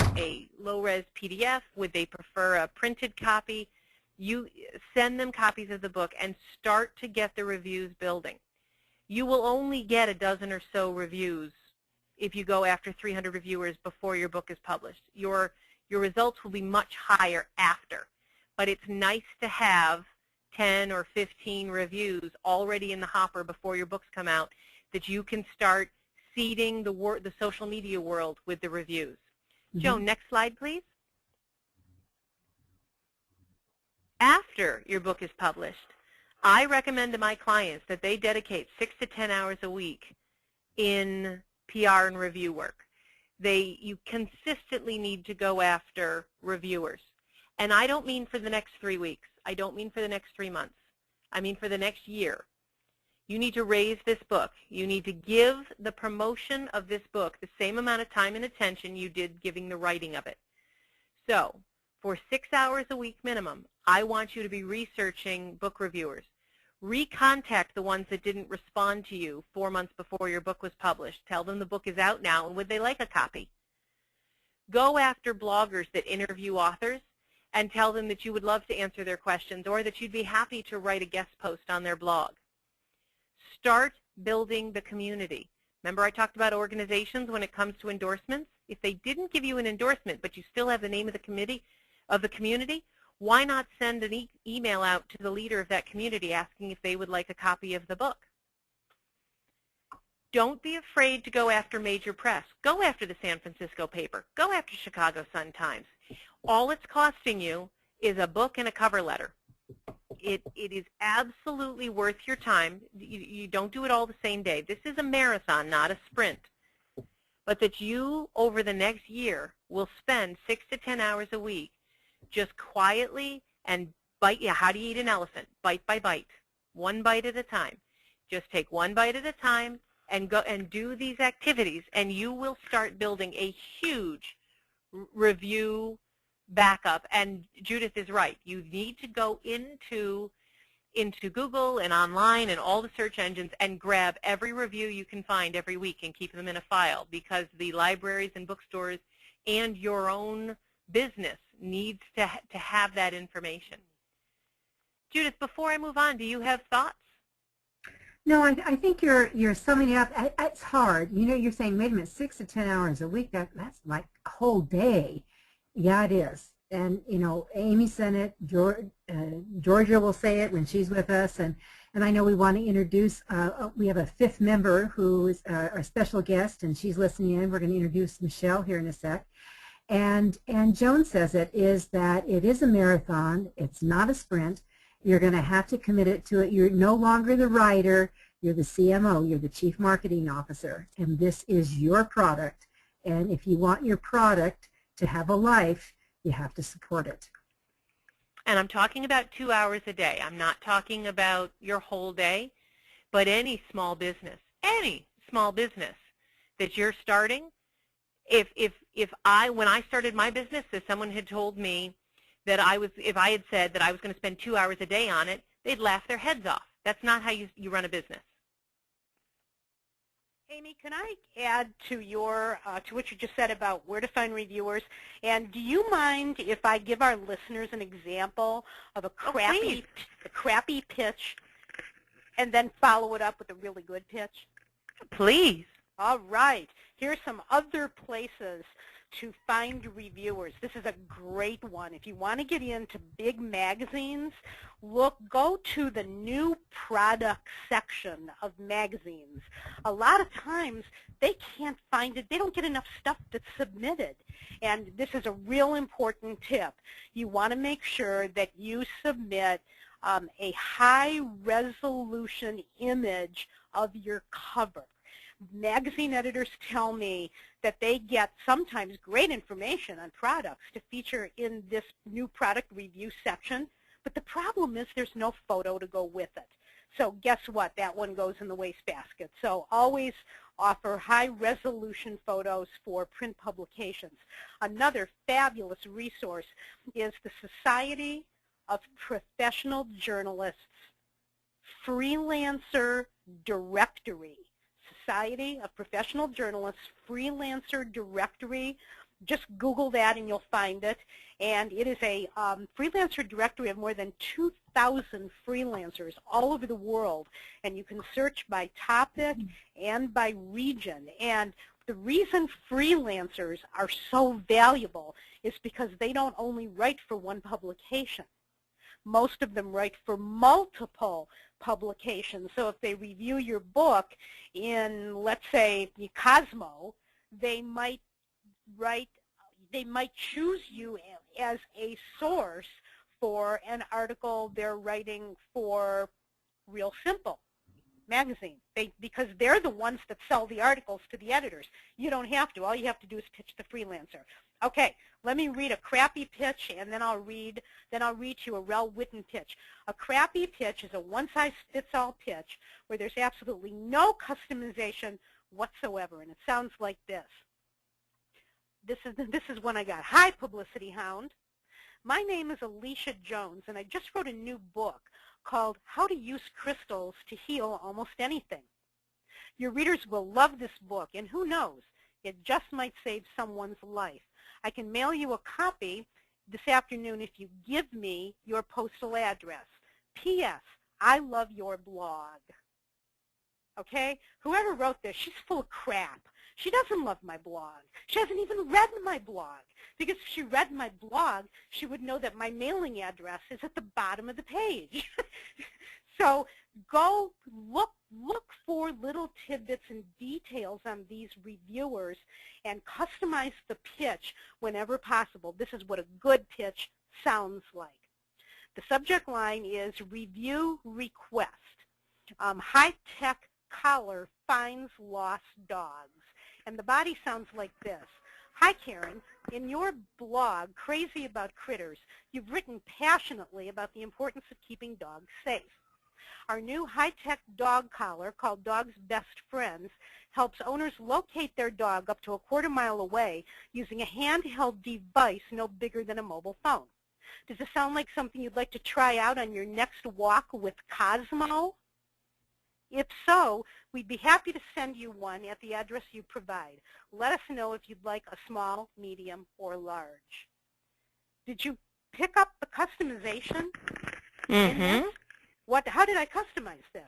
low-res PDF? Would they prefer a printed copy? You send them copies of the book and start to get the reviews building. You will only get a dozen or so reviews if you go after 300 reviewers before your book is published. Your results will be much higher after. But it's nice to have 10 or 15 reviews already in the hopper before your books come out that you can start seeding the social media world with the reviews. Mm-hmm. Joan, next slide, please. After your book is published, I recommend to my clients that they dedicate 6 to 10 hours a week in PR and review work. You consistently need to go after reviewers. And I don't mean for the next 3 weeks. I don't mean for the next 3 months. I mean for the next year. You need to raise this book. You need to give the promotion of this book the same amount of time and attention you did giving the writing of it. So for 6 hours a week minimum, I want you to be researching book reviewers. Recontact the ones that didn't respond to you 4 months before your book was published. Tell them the book is out now and would they like a copy. Go after bloggers that interview authors and tell them that you would love to answer their questions or that you'd be happy to write a guest post on their blog. Start building the community. Remember I talked about organizations when it comes to endorsements? If they didn't give you an endorsement but you still have the name of the community, why not send an email out to the leader of that community asking if they would like a copy of the book? Don't be afraid to go after major press. Go after the San Francisco paper. Go after Chicago Sun-Times. All it's costing you is a book and a cover letter. It is absolutely worth your time. You don't do it all the same day. This is a marathon, not a sprint. But that you, over the next year, will spend 6 to 10 hours a week just quietly and bite. Yeah, how do you eat an elephant? Bite by bite, one bite at a time. Just take one bite at a time and go and do these activities, and you will start building a huge review backup. And Judith is right. You need to go into Google and online and all the search engines and grab every review you can find every week and keep them in a file, because the libraries and bookstores and your own business needs to have that information. Judith, before I move on, do you have thoughts? No, I think you're summing it up. It's hard. You know, you're saying, wait a minute, 6 to 10 hours a week, that's like a whole day. Yeah, it is. And, you know, Amy said it, Georgia will say it when she's with us, and I know we want to introduce, we have a 5th member who is our special guest, and she's listening in. We're going to introduce Michelle here in a sec. And Joan says it, is that it is a marathon. It's not a sprint. You're going to have to commit it to it. You're no longer the writer. You're the CMO. You're the Chief Marketing Officer. And this is your product. And if you want your product to have a life, you have to support it. And I'm talking about 2 hours a day. I'm not talking about your whole day, but any small business that you're starting. When I started my business, if someone had told me that if I had said that I was going to spend 2 hours a day on it, they'd laugh their heads off. That's not how you run a business. Amy, can I add to what you just said about where to find reviewers? And do you mind if I give our listeners an example of a crappy pitch and then follow it up with a really good pitch? Please. All right. Here's some other places to find reviewers. This is a great one. If you want to get into big magazines, go to the new product section of magazines. A lot of times they can't find it. They don't get enough stuff that's submitted. And this is a real important tip. You want to make sure that you submit a high resolution image of your cover. Magazine editors tell me that they get sometimes great information on products to feature in this new product review section, but the problem is there's no photo to go with it. So guess what? That one goes in the wastebasket. So always offer high-resolution photos for print publications. Another fabulous resource is the Society of Professional Journalists Freelancer Directory. Society of Professional Journalists Freelancer Directory. Just Google that and you'll find it. And it is a freelancer directory of more than 2,000 freelancers all over the world. And you can search by topic and by region. And the reason freelancers are so valuable is because they don't only write for one publication. Most of them write for multiple publications. So if they review your book in, let's say, Cosmo, they might choose you as a source for an article they're writing for Real Simple magazine. Because they're the ones that sell the articles to the editors. You don't have to. All you have to do is pitch the freelancer. Okay, let me read a crappy pitch, and then I'll read to you a well-written pitch. A crappy pitch is a one-size-fits-all pitch where there's absolutely no customization whatsoever, and it sounds like this. This is one I got. Hi, Publicity Hound. My name is Alicia Jones, and I just wrote a new book called How to Use Crystals to Heal Almost Anything. Your readers will love this book, and who knows, it just might save someone's life. I can mail you a copy this afternoon if you give me your postal address. P.S. I love your blog. Okay? Whoever wrote this, she's full of crap. She doesn't love my blog. She hasn't even read my blog. Because if she read my blog, she would know that my mailing address is at the bottom of the page. So go look for little tidbits and details on these reviewers and customize the pitch whenever possible. This is what a good pitch sounds like. The subject line is review request. High-tech collar finds lost dogs. And the body sounds like this. Hi, Karen. In your blog, Crazy About Critters, you've written passionately about the importance of keeping dogs safe. Our new high-tech dog collar, called Dog's Best Friends, helps owners locate their dog up to a quarter-mile away using a handheld device no bigger than a mobile phone. Does this sound like something you'd like to try out on your next walk with Cosmo? If so, we'd be happy to send you one at the address you provide. Let us know if you'd like a small, medium, or large. Did you pick up the customization in this? How did I customize this?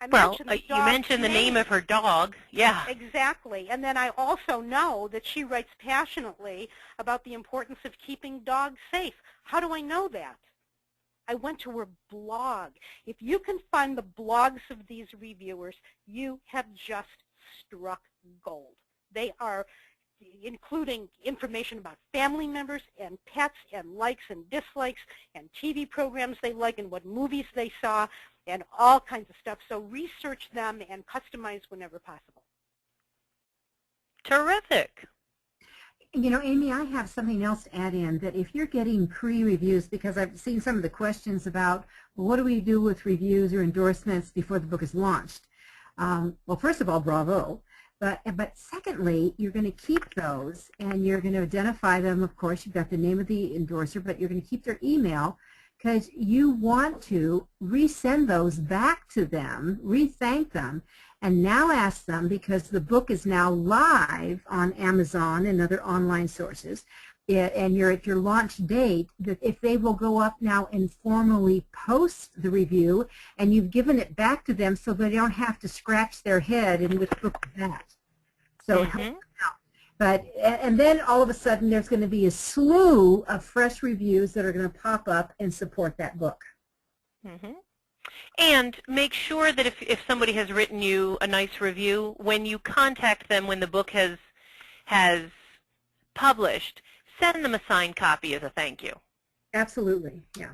You mentioned the name of her dog. Yeah. Exactly. And then I also know that she writes passionately about the importance of keeping dogs safe. How do I know that? I went to her blog. If you can find the blogs of these reviewers, you have just struck gold. They are including information about family members and pets and likes and dislikes and TV programs they like and what movies they saw and all kinds of stuff. So research them and customize whenever possible. Terrific. You know, Amy, I have something else to add in, that if you're getting pre-reviews, because I've seen some of the questions about, well, what do we do with reviews or endorsements before the book is launched? Well, first of all, bravo. But secondly, you're going to keep those, and you're going to identify them. Of course, you've got the name of the endorser, but you're going to keep their email because you want to resend those back to them, re-thank them, and now ask them, because the book is now live on Amazon and other online sources, and you're at your launch date, that if they will go up now and formally post the review, and you've given it back to them so they don't have to scratch their head and which book is that. So help them out. And then all of a sudden there's going to be a slew of fresh reviews that are going to pop up and support that book. And make sure that if somebody has written you a nice review, when you contact them when the book has published, send them a signed copy as a thank you. Absolutely, yeah.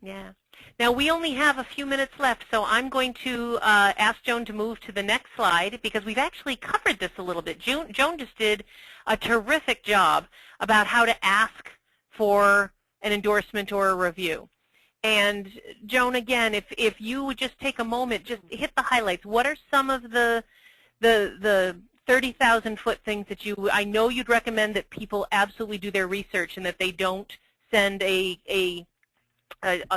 Yeah. Now, we only have a few minutes left, so I'm going to ask Joan to move to the next slide because we've actually covered this a little bit. Joan just did a terrific job about how to ask for an endorsement or a review. And Joan, again, if you would just take a moment, just hit the highlights. What are some of the 30,000-foot things that I know you'd recommend that people absolutely do their research and that they don't send a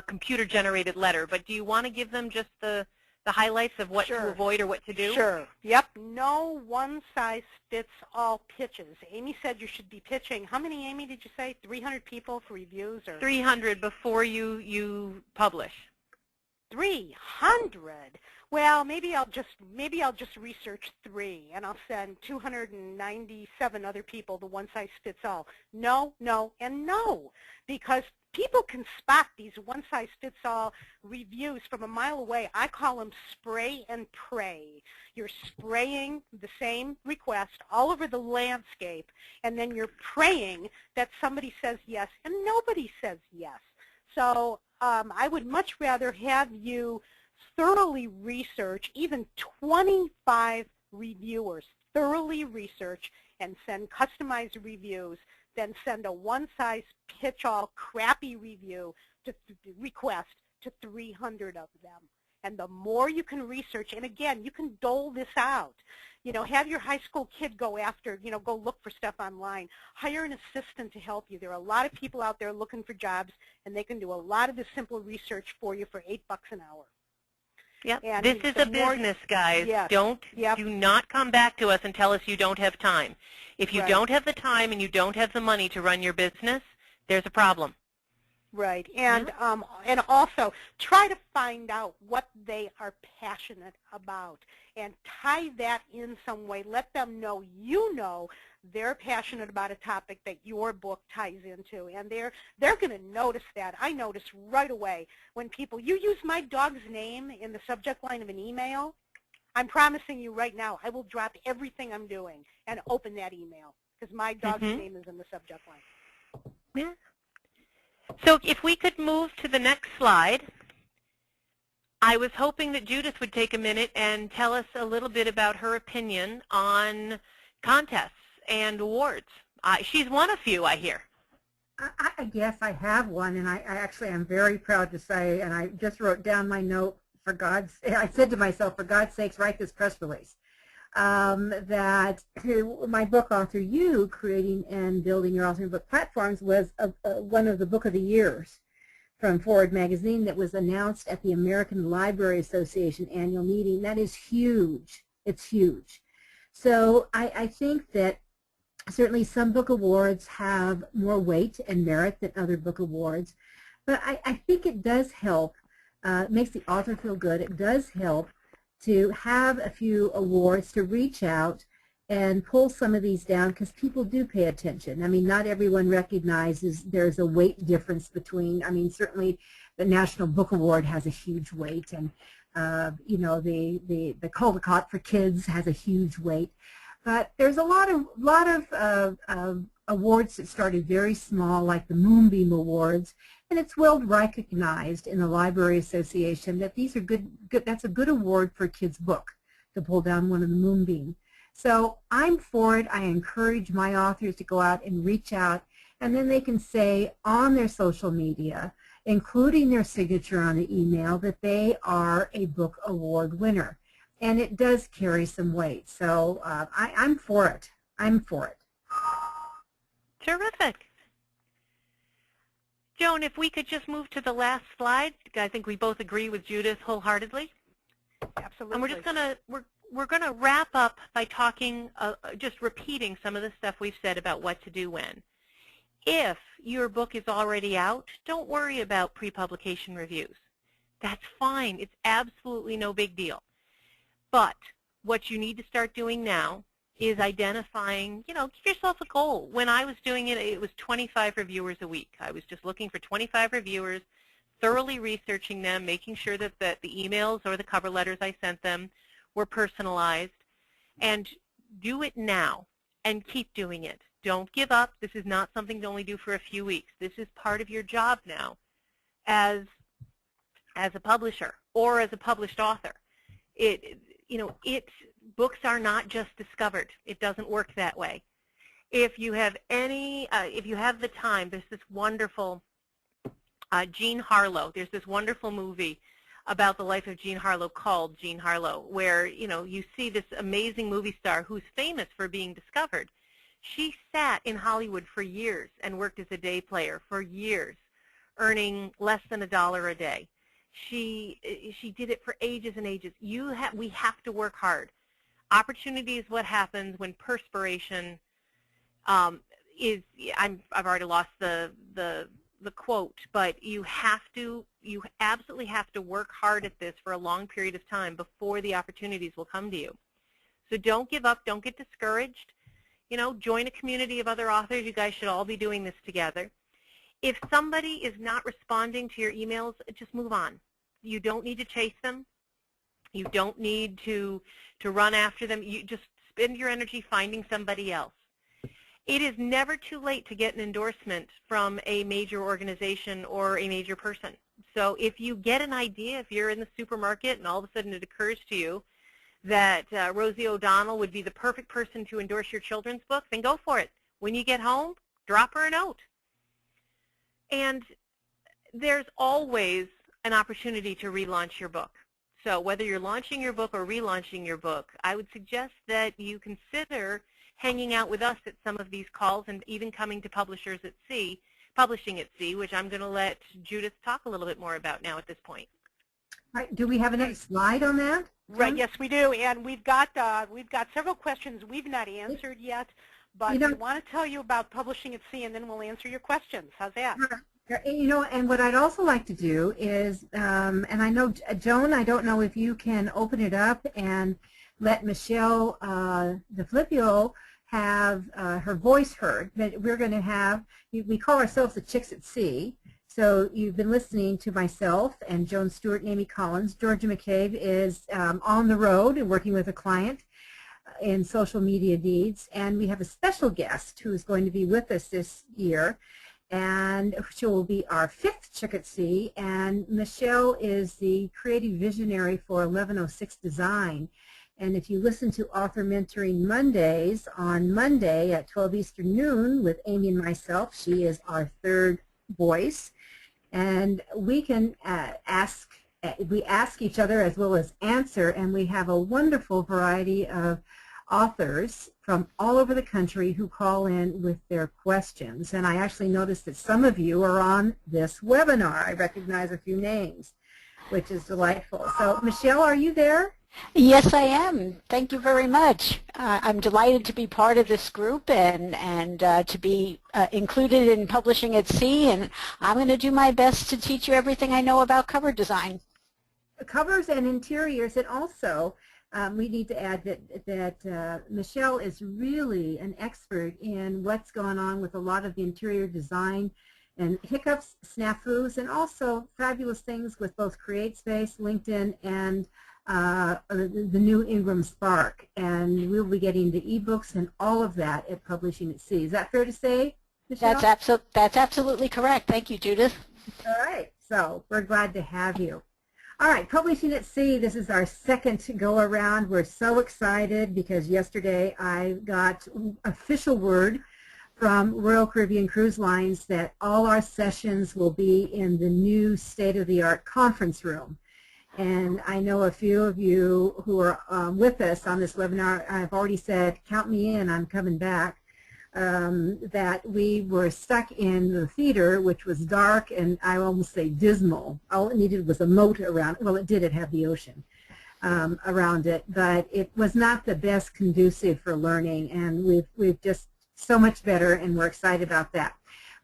computer-generated letter, but do you want to give them just the highlights of what to avoid or what to do? Sure. Yep. No one-size-fits-all pitches. Amy said you should be pitching. How many, Amy, did you say? 300 people for reviews? Or 300 before you publish. 300? Well, maybe I'll just research 3, and I'll send 297 other people the one-size-fits-all. No, no, and no, because people can spot these one-size-fits-all reviews from a mile away. I call them spray and pray. You're spraying the same request all over the landscape, and then you're praying that somebody says yes, and nobody says yes. So I would much rather have you thoroughly research, even 25 reviewers, thoroughly research and send customized reviews, then send a one-size-fits-all crappy review request to 300 of them. And the more you can research, and again, you can dole this out. You know, have your high school kid go after, you know, go look for stuff online. Hire an assistant to help you. There are a lot of people out there looking for jobs, and they can do a lot of the simple research for you for $8 an hour. Yep. And this is a business, guys. Yes. Do not come back to us and tell us you don't have time. If you don't have the time and you don't have the money to run your business, there's a problem. Right, and also try to find out what they are passionate about and tie that in some way. Let them know you know they're passionate about a topic that your book ties into, and they're going to notice that. I notice right away when people, you use my dog's name in the subject line of an email, I'm promising you right now I will drop everything I'm doing and open that email because my dog's name is in the subject line. Yeah. So if we could move to the next slide, I was hoping that Judith would take a minute and tell us a little bit about her opinion on contests and awards. She's won a few, I hear. I guess I have one, and I actually am very proud to say, and I just wrote down my note, I said to myself, for God's sakes, write this press release. That my book, Author You, Creating and Building Your Authoring Book Platforms, was one of the Book of the Years from Forward Magazine that was announced at the American Library Association annual meeting. That is huge. It's huge. So I think that certainly some book awards have more weight and merit than other book awards, but I think it does help. It makes the author feel good. It does help to have a few awards, to reach out and pull some of these down, because people do pay attention. I mean, not everyone recognizes there's a weight difference between, I mean, certainly the National Book Award has a huge weight, and you know, the Caldecott for Kids has a huge weight. But there's a lot of awards that started very small, like the Moonbeam Awards, and it's well recognized in the Library Association that these are good. That's a good award for a kid's book to pull down one of the Moonbeam. So I'm for it. I encourage my authors to go out and reach out, and then they can say on their social media, including their signature on the email, that they are a book award winner. And it does carry some weight. So I'm for it. I'm for it. Terrific. Joan, if we could just move to the last slide. I think we both agree with Judith wholeheartedly. Absolutely. And we're just going to wrap up by talking, just repeating some of the stuff we've said about what to do when. If your book is already out, don't worry about pre-publication reviews. That's fine. It's absolutely no big deal. But what you need to start doing now is identifying, you know, give yourself a goal. When I was doing it, it was 25 reviewers a week. I was just looking for 25 reviewers, thoroughly researching them, making sure that the emails or the cover letters I sent them were personalized. And do it now and keep doing it. Don't give up. This is not something to only do for a few weeks. This is part of your job now as a publisher or as a published author. Books are not just discovered. It doesn't work that way. If you have if you have the time, there's this wonderful Jean Harlow. There's this wonderful movie about the life of Jean Harlow called Jean Harlow, where you see this amazing movie star who's famous for being discovered. She sat in Hollywood for years and worked as a day player for years, earning less than $1 a day. She did it for ages and ages. We have to work hard. Opportunity is what happens when perspiration I've already lost the quote, but you absolutely have to work hard at this for a long period of time before the opportunities will come to you. So don't give up. Don't get discouraged. Join a community of other authors. You guys should all be doing this together. If somebody is not responding to your emails, just move on. You don't need to chase them. You don't need to run after them. You just spend your energy finding somebody else. It is never too late to get an endorsement from a major organization or a major person. So if you get an idea, if you're in the supermarket and all of a sudden it occurs to you that Rosie O'Donnell would be the perfect person to endorse your children's book, then go for it. When you get home, drop her a note. And there's always an opportunity to relaunch your book. So whether you're launching your book or relaunching your book, I would suggest that you consider hanging out with us at some of these calls and even coming to Publishing at Sea, which I'm going to let Judith talk a little bit more about now at this point. Right. Do we have another slide on that? Right. Yes, we do, and we've got several questions we've not answered yet, but we want to tell you about Publishing at Sea, and then we'll answer your questions. How's that? You know, and what I'd also like to do is, and I know, Joan, I don't know if you can open it up and let Michelle DeFlippio have her voice heard. But we're going to have, we call ourselves the Chicks at Sea. So you've been listening to myself and Joan Stewart and Amy Collins. Georgia McCabe is on the road and working with a client in social media needs. And we have a special guest who is going to be with us this year. And she will be our 5th Chick at Sea. And Michelle is the creative visionary for 1106 Design. And if you listen to Author Mentoring Mondays on Monday at 12 Eastern noon with Amy and myself, she is our 3rd voice. And we can ask each other as well as answer, and we have a wonderful variety of authors from all over the country who call in with their questions. And I actually noticed that some of you are on this webinar. I recognize a few names, which is delightful. So, Michelle, are you there? Yes, I am. Thank you very much. I'm delighted to be part of this group and to be included in Publishing at Sea, and I'm going to do my best to teach you everything I know about cover design. Covers and interiors, and also we need to add that Michelle is really an expert in what's going on with a lot of the interior design and hiccups, snafus, and also fabulous things with both CreateSpace, LinkedIn, and the new Ingram Spark. And we'll be getting the ebooks and all of that at Publishing at Sea. Is that fair to say, Michelle? That's absolutely correct. Thank you, Judith. All right. So we're glad to have you. All right, Publishing at Sea, this is our 2nd go-around. We're so excited because yesterday I got official word from Royal Caribbean Cruise Lines that all our sessions will be in the new state-of-the-art conference room. And I know a few of you who are with us on this webinar, I've already said, count me in, I'm coming back. That we were stuck in the theater, which was dark and I almost say dismal. All it needed was a moat around, well, it did, it had the ocean around it, but it was not the best conducive for learning, and we've just so much better, and we're excited about that.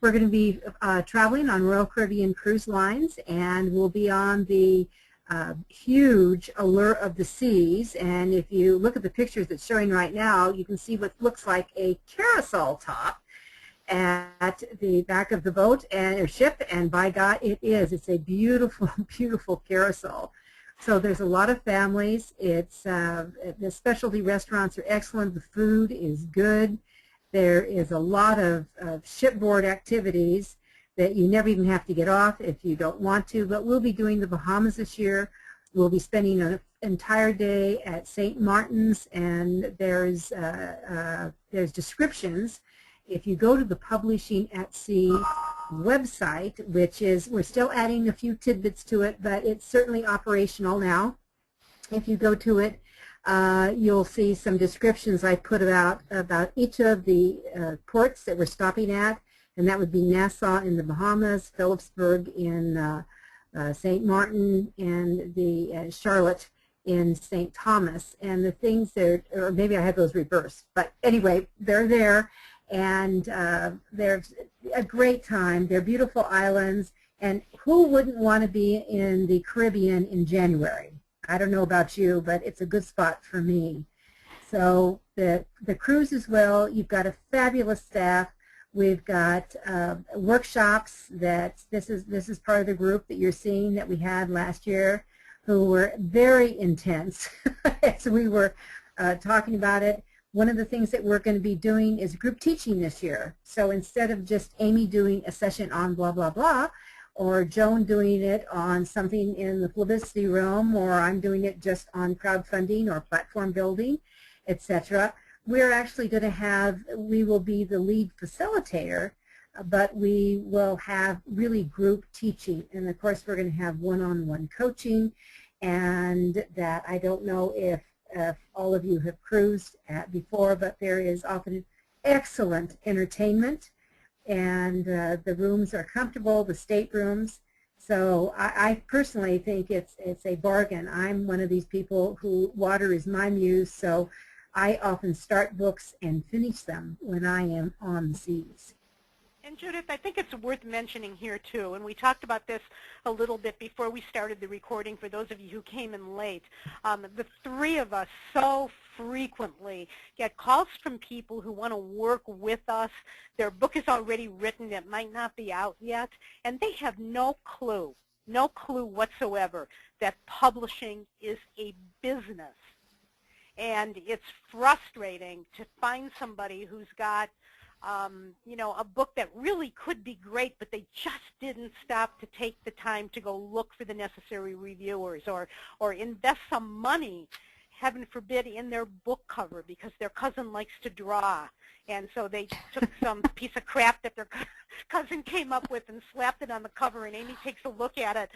We're going to be traveling on Royal Caribbean Cruise Lines, and we'll be on the huge Allure of the Seas, and if you look at the pictures that's showing right now, you can see what looks like a carousel top at the back of the boat or ship, and by God, it is. It's a beautiful, beautiful carousel. So there's a lot of families. It's the specialty restaurants are excellent. The food is good. There is a lot of shipboard activities that you never even have to get off if you don't want to, but we'll be doing the Bahamas this year. We'll be spending an entire day at St. Martin's, and there's descriptions. If you go to the Publishing at Sea website, which is, we're still adding a few tidbits to it, but it's certainly operational now. If you go to it, you'll see some descriptions I put about each of the ports that we're stopping at. And that would be Nassau in the Bahamas, Phillipsburg in St. Martin, and the Charlotte in St. Thomas. And the things that, or maybe I had those reversed, but anyway, they're there, and they're a great time. They're beautiful islands, and who wouldn't want to be in the Caribbean in January? I don't know about you, but it's a good spot for me. So the cruise as well, you've got a fabulous staff. We've got workshops that this is part of the group that you're seeing that we had last year, who were very intense as we were talking about it. One of the things that we're going to be doing is group teaching this year. So instead of just Amy doing a session on blah, blah, blah, or Joan doing it on something in the publicity realm, or I'm doing it just on crowdfunding or platform building, etc. We're actually going to have, we will be the lead facilitator, but we will have really group teaching. And of course, we're going to have one-on-one coaching, and that I don't know if all of you have cruised before, but there is often excellent entertainment, and the rooms are comfortable, the staterooms. So I personally think it's a bargain. I'm one of these people who water is my muse, so I often start books and finish them when I am on the seas. And Judith, I think it's worth mentioning here too, and we talked about this a little bit before we started the recording for those of you who came in late. The three of us so frequently get calls from people who want to work with us. Their book is already written, it might not be out yet, and they have no clue whatsoever that publishing is a business. And it's frustrating to find somebody who's got you know, a book that really could be great, but they just didn't stop to take the time to go look for the necessary reviewers, or invest some money, heaven forbid, in their book cover because their cousin likes to draw. And so they took some piece of crap that their cousin came up with and slapped it on the cover, and Amy takes a look at it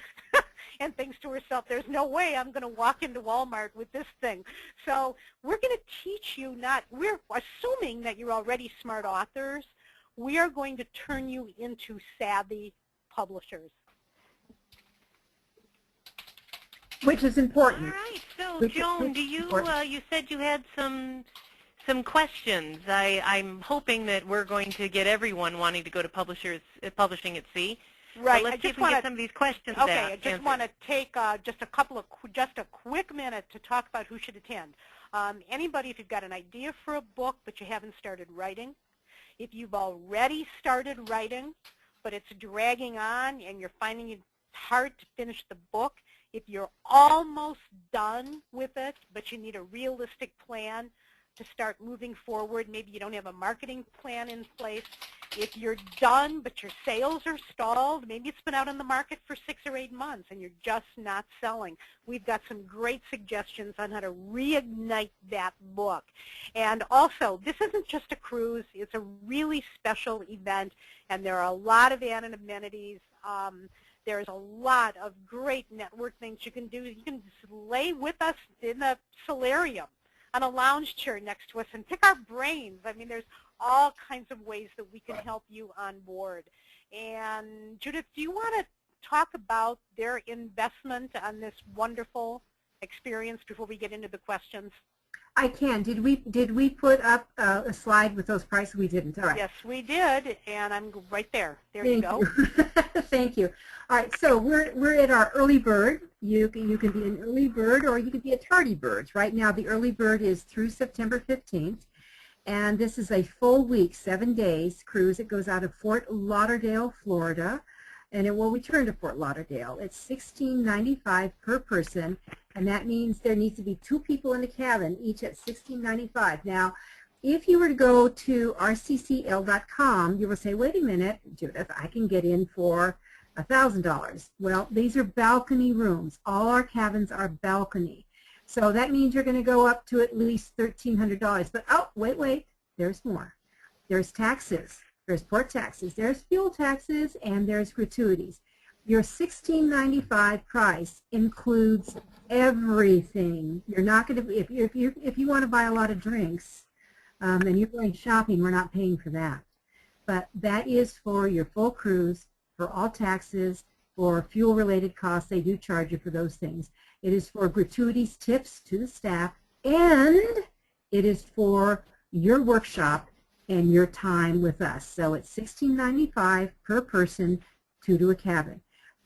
and thinks to herself, there's no way I'm going to walk into Walmart with this thing. So we're going to teach you we're assuming that you're already smart authors. We are going to turn you into savvy publishers. Which is important. All right. So, Joan, do you you said you had some questions. I'm hoping that we're going to get everyone wanting to go to Publishing at Sea. Right. So let's see if we can get some of these questions Okay. answered. I just want to take just a quick minute to talk about who should attend. Anybody, if you've got an idea for a book but you haven't started writing, if you've already started writing but it's dragging on and you're finding it hard to finish the book, if you're almost done with it but you need a realistic plan to start moving forward, maybe you don't have a marketing plan in place, if you're done but your sales are stalled, maybe it's been out on the market for 6 or 8 months and you're just not selling, we've got some great suggestions on how to reignite that book. And also, this isn't just a cruise, it's a really special event, and there are a lot of added amenities. There's a lot of great network things you can do. You can just lay with us in the solarium on a lounge chair next to us and pick our brains. I mean, there's all kinds of ways that we can help you on board. And Judith, do you want to talk about their investment on this wonderful experience before we get into the questions? I can. Did we put up a slide with those prices? We didn't. All right. Yes, we did, and I'm right there. There Thank you go. Thank you. All right, so we're at our early bird. You can be an early bird or you can be a tardy bird. Right now, the early bird is through September 15th, and this is a full week, 7 days cruise. It goes out of Fort Lauderdale, Florida, and it will return to Fort Lauderdale. It's $16.95 per person, and that means there needs to be 2 people in the cabin, each at $16.95. Now, if you were to go to rccl.com, you will say, wait a minute, Judith, I can get in for $1,000. Well, these are balcony rooms. All our cabins are balcony. So that means you're going to go up to at least $1,300. But, oh, wait, there's more. There's taxes. There's port taxes. There's fuel taxes, and there's gratuities. Your $16.95 price includes everything. You're not going to, if you want to buy a lot of drinks, and you're going shopping, we're not paying for that. But that is for your full cruise, for all taxes, for fuel-related costs. They do charge you for those things. It is for gratuities, tips to the staff, and it is for your workshop and your time with us. So it's $16.95 per person, 2 to a cabin.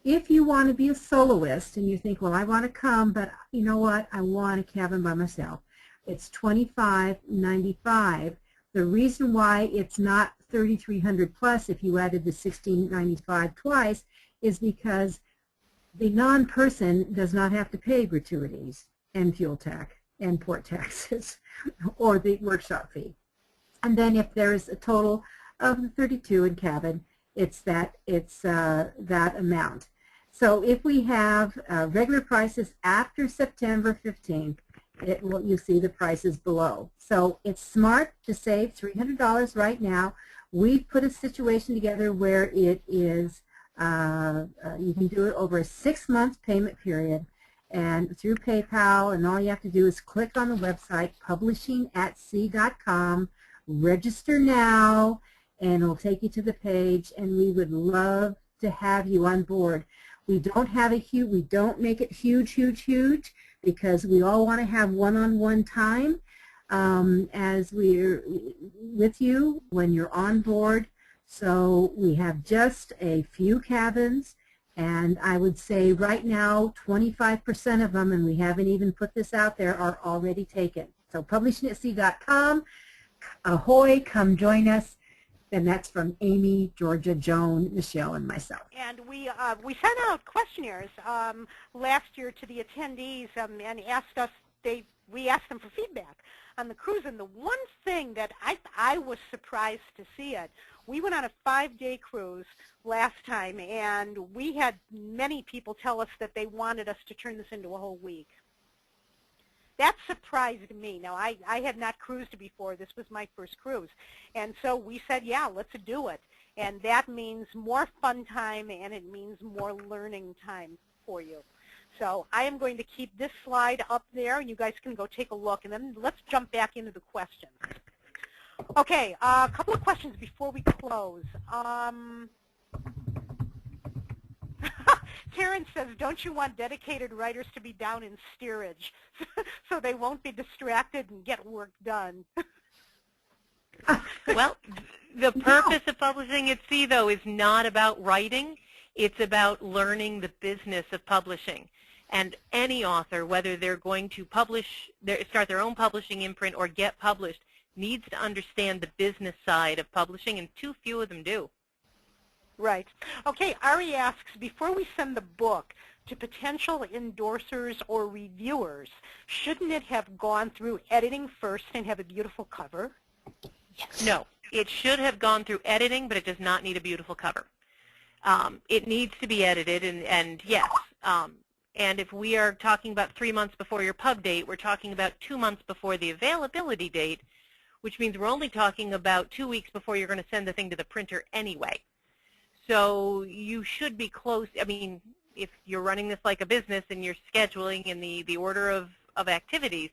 If you want to be a soloist and you think, well, I want to come, but you know what, I want a cabin by myself, it's $25.95. The reason why it's not $3,300 plus if you added the $16.95 twice is because the non-person does not have to pay gratuities and fuel tax and port taxes or the workshop fee. And then if there is a total of 32 in cabin, it's that amount. So if we have regular prices after September 15th, you'll see the prices below. So it's smart to save $300 right now. We've put a situation together where it is, you can do it over a 6-month payment period and through PayPal, and all you have to do is click on the website publishingatsea.com, register now, and it'll take you to the page, and we would love to have you on board. We don't make it huge, because we all want to have one-on-one time as we're with you when you're on board. So we have just a few cabins, and I would say right now 25% of them, and we haven't even put this out there, are already taken. So publishingatsea.com, ahoy, come join us. And that's from Amy, Georgia, Joan, Michelle, and myself. And we sent out questionnaires last year to the attendees and asked us, we asked them for feedback on the cruise. And the one thing that I was surprised to see it, we went on a 5-day cruise last time, and we had many people tell us that they wanted us to turn this into a whole week. That surprised me. Now, I had not cruised before. This was my first cruise. And so we said, yeah, let's do it. And that means more fun time, and it means more learning time for you. So I am going to keep this slide up there, and you guys can go take a look. And then let's jump back into the questions. Okay, a couple of questions before we close. Karen says, don't you want dedicated writers to be down in steerage so they won't be distracted and get work done? Well, the purpose of Publishing at Sea, though, is not about writing. It's about learning the business of publishing. And any author, whether they're going to start their own publishing imprint or get published, needs to understand the business side of publishing, and too few of them do. Right. Okay, Ari asks, before we send the book to potential endorsers or reviewers, shouldn't it have gone through editing first and have a beautiful cover? Yes. No, it should have gone through editing, but it does not need a beautiful cover. It needs to be edited, and yes. And if we are talking about 3 months before your pub date, we're talking about 2 months before the availability date, which means we're only talking about 2 weeks before you're going to send the thing to the printer anyway. So you should be close. I mean, if you're running this like a business and you're scheduling in the order of activities,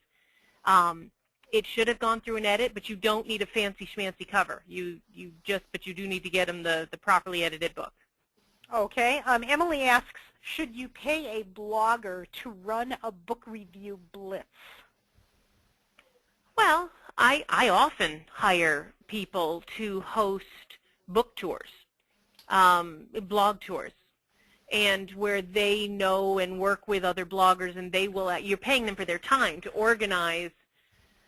it should have gone through an edit, but you don't need a fancy schmancy cover. But you do need to get them the properly edited book. Okay. Emily asks, should you pay a blogger to run a book review blitz? Well, I often hire people to host book tours. Blog tours, and where they know and work with other bloggers, and they will, you're paying them for their time to organize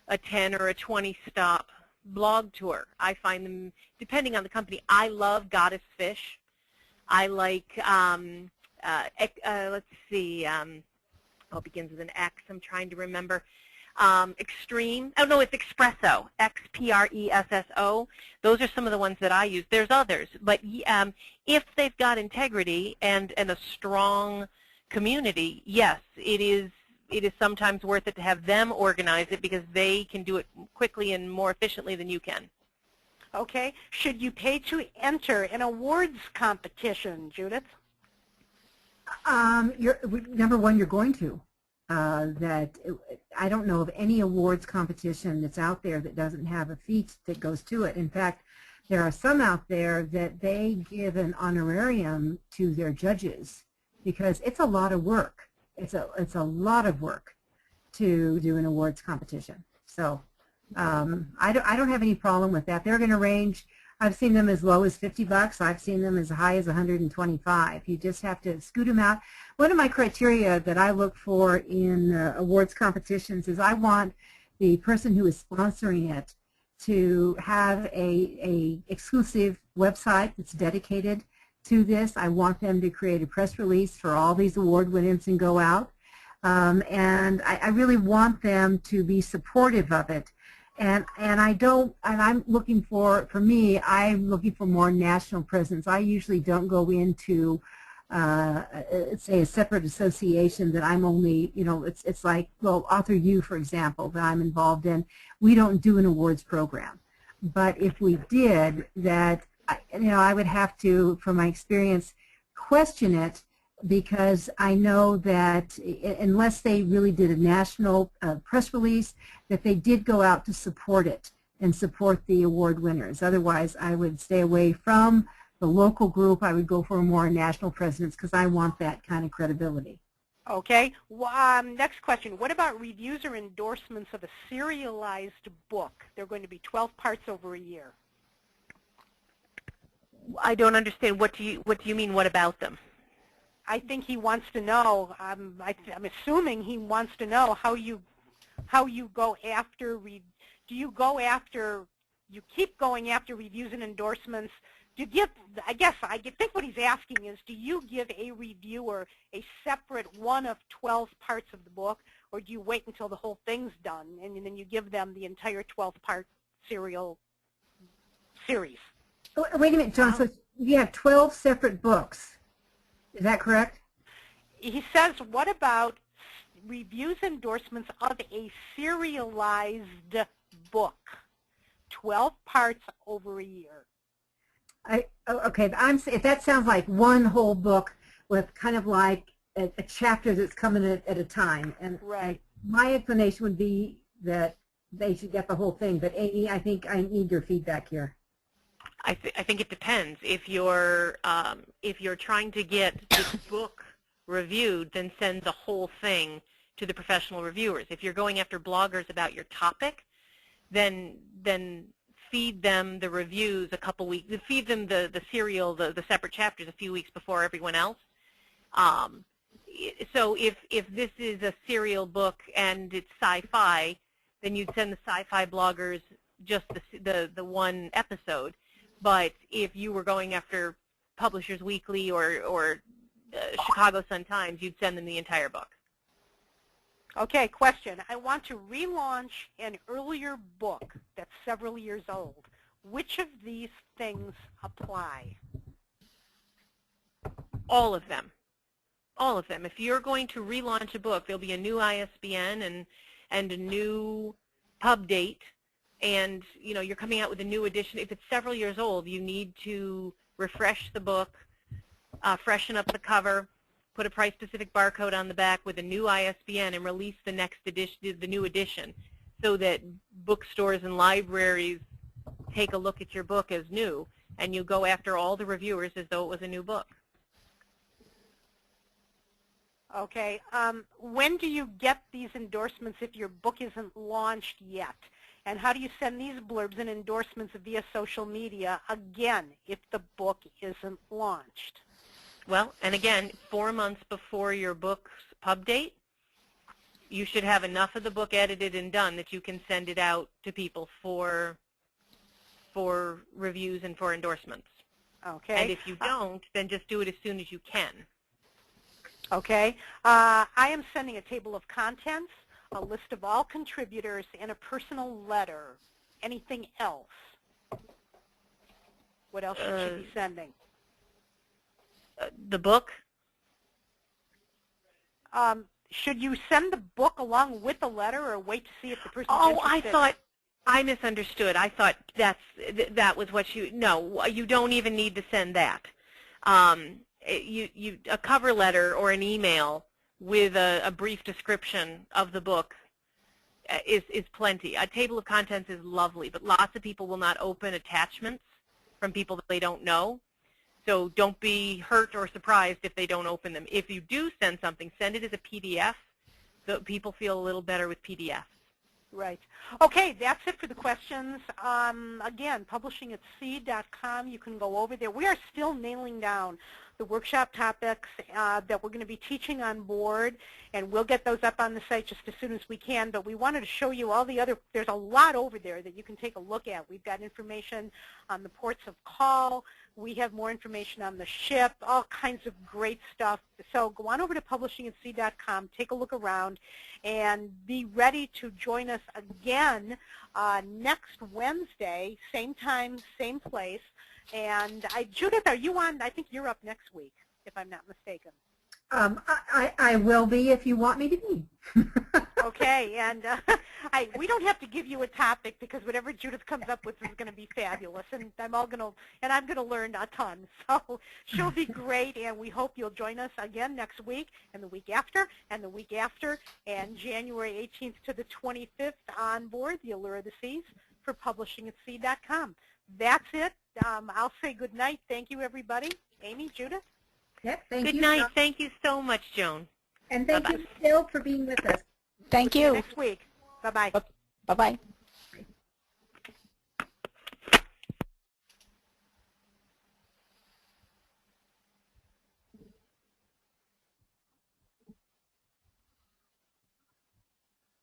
a 10 or a 20 stop blog tour. I find them, depending on the company, I love Goddess Fish. I like, let's see, it begins with an X, I'm trying to remember. Extreme, oh no, it's Expresso, X-P-R-E-S-S-O. Those are some of the ones that I use. There's others, but if they've got integrity and a strong community, yes, it is sometimes worth it to have them organize it, because they can do it quickly and more efficiently than you can. Okay. Should you pay to enter an awards competition, Judith? Number one, you're going to. I don't know of any awards competition that's out there that doesn't have a fee that goes to it. In fact, there are some out there that they give an honorarium to their judges, because it's a lot of work. It's a lot of work to do an awards competition. So I don't have any problem with that. They're going to range. I've seen them as low as $50. I've seen them as high as $125. You just have to scoot them out. One of my criteria that I look for in awards competitions is I want the person who is sponsoring it to have a exclusive website that's dedicated to this. I want them to create a press release for all these award winners and go out. And I really want them to be supportive of it. I'm looking for me, I'm looking for more national presence. I usually don't go into say a separate association that I'm only, it's like, well, Author U, for example, that I'm involved in, we don't do an awards program. But if we did, I would have to, from my experience, question it, because I know that unless they really did a national press release, that they did go out to support it and support the award winners. Otherwise, I would stay away from the local group. I would go for a more national presence because I want that kind of credibility. Okay. Next question. What about reviews or endorsements of a serialized book? They're going to be 12 parts over a year. I don't understand. What do you mean? What about them? I think he wants to know. I'm assuming he wants to know how you go after. Do you go after? You keep going after reviews and endorsements. Do you give? I think what he's asking is, do you give a reviewer a separate one of 12 parts of the book, or do you wait until the whole thing's done and then you give them the entire 12-part serial series? Wait a minute, John. So you have 12 separate books. Is that correct? He says, what about reviews and endorsements of a serialized book? 12 parts over a year. Okay, if that sounds like one whole book with kind of like a chapter that's coming at a time. And right. My explanation would be that they should get the whole thing. But Amy, I think I need your feedback here. I think it depends. If you're trying to get this book reviewed, then send the whole thing to the professional reviewers. If you're going after bloggers about your topic, then feed them the reviews a couple weeks. Feed them the serial, the separate chapters a few weeks before everyone else. So if this is a serial book and it's sci-fi, then you'd send the sci-fi bloggers just the one episode. But if you were going after Publishers Weekly or Chicago Sun-Times, you'd send them the entire book. Okay, question. I want to relaunch an earlier book that's several years old. Which of these things apply? All of them. All of them. If you're going to relaunch a book, there'll be a new ISBN and a new pub date. And you're coming out with a new edition. If it's several years old, you need to refresh the book, freshen up the cover, put a price-specific barcode on the back with a new ISBN, and release the next edition, the new edition, so that bookstores and libraries take a look at your book as new, and you go after all the reviewers as though it was a new book. Okay. When do you get these endorsements if your book isn't launched yet? And how do you send these blurbs and endorsements via social media, again, if the book isn't launched? Well, and again, 4 months before your book's pub date, you should have enough of the book edited and done that you can send it out to people for reviews and for endorsements. Okay. And if you don't, then just do it as soon as you can. Okay. I am sending a table of contents, a list of all contributors, and a personal letter. Anything else? What else should you be sending? The book? Should you send the book along with the letter, or wait to see if the person's interested? I misunderstood. I thought that was what you. No, you don't even need to send that. A cover letter or an email with a brief description of the book is plenty. A table of contents is lovely, but lots of people will not open attachments from people that they don't know. So don't be hurt or surprised if they don't open them. If you do send something, send it as a PDF so people feel a little better with PDFs. Right. Okay, that's it for the questions. Again, publishingatc.com. You can go over there. We are still nailing down the workshop topics that we're going to be teaching on board, and we'll get those up on the site just as soon as we can. But we wanted to show you all the other, there's a lot over there that you can take a look at. We've got information on the ports of call. We have more information on the ship, all kinds of great stuff. So go on over to publishingatc.com, take a look around, and be ready to join us again next Wednesday, same time, same place. And Judith, are you on? I think you're up next week, if I'm not mistaken. I will be if you want me to be. Okay, and we don't have to give you a topic because whatever Judith comes up with is going to be fabulous, and I'm going to learn a ton. So she'll be great, and we hope you'll join us again next week, and the week after, and the week after, and January 18th to the 25th on board the Allure of the Seas for publishingatSea.com. That's it. I'll say good night. Thank you, everybody. Amy, Judith. Yep, thank you. Good night. Thank you so much, Joan. And thank you, Michelle, for being with us. Thank See you you. next week. Bye-bye. Bye-bye.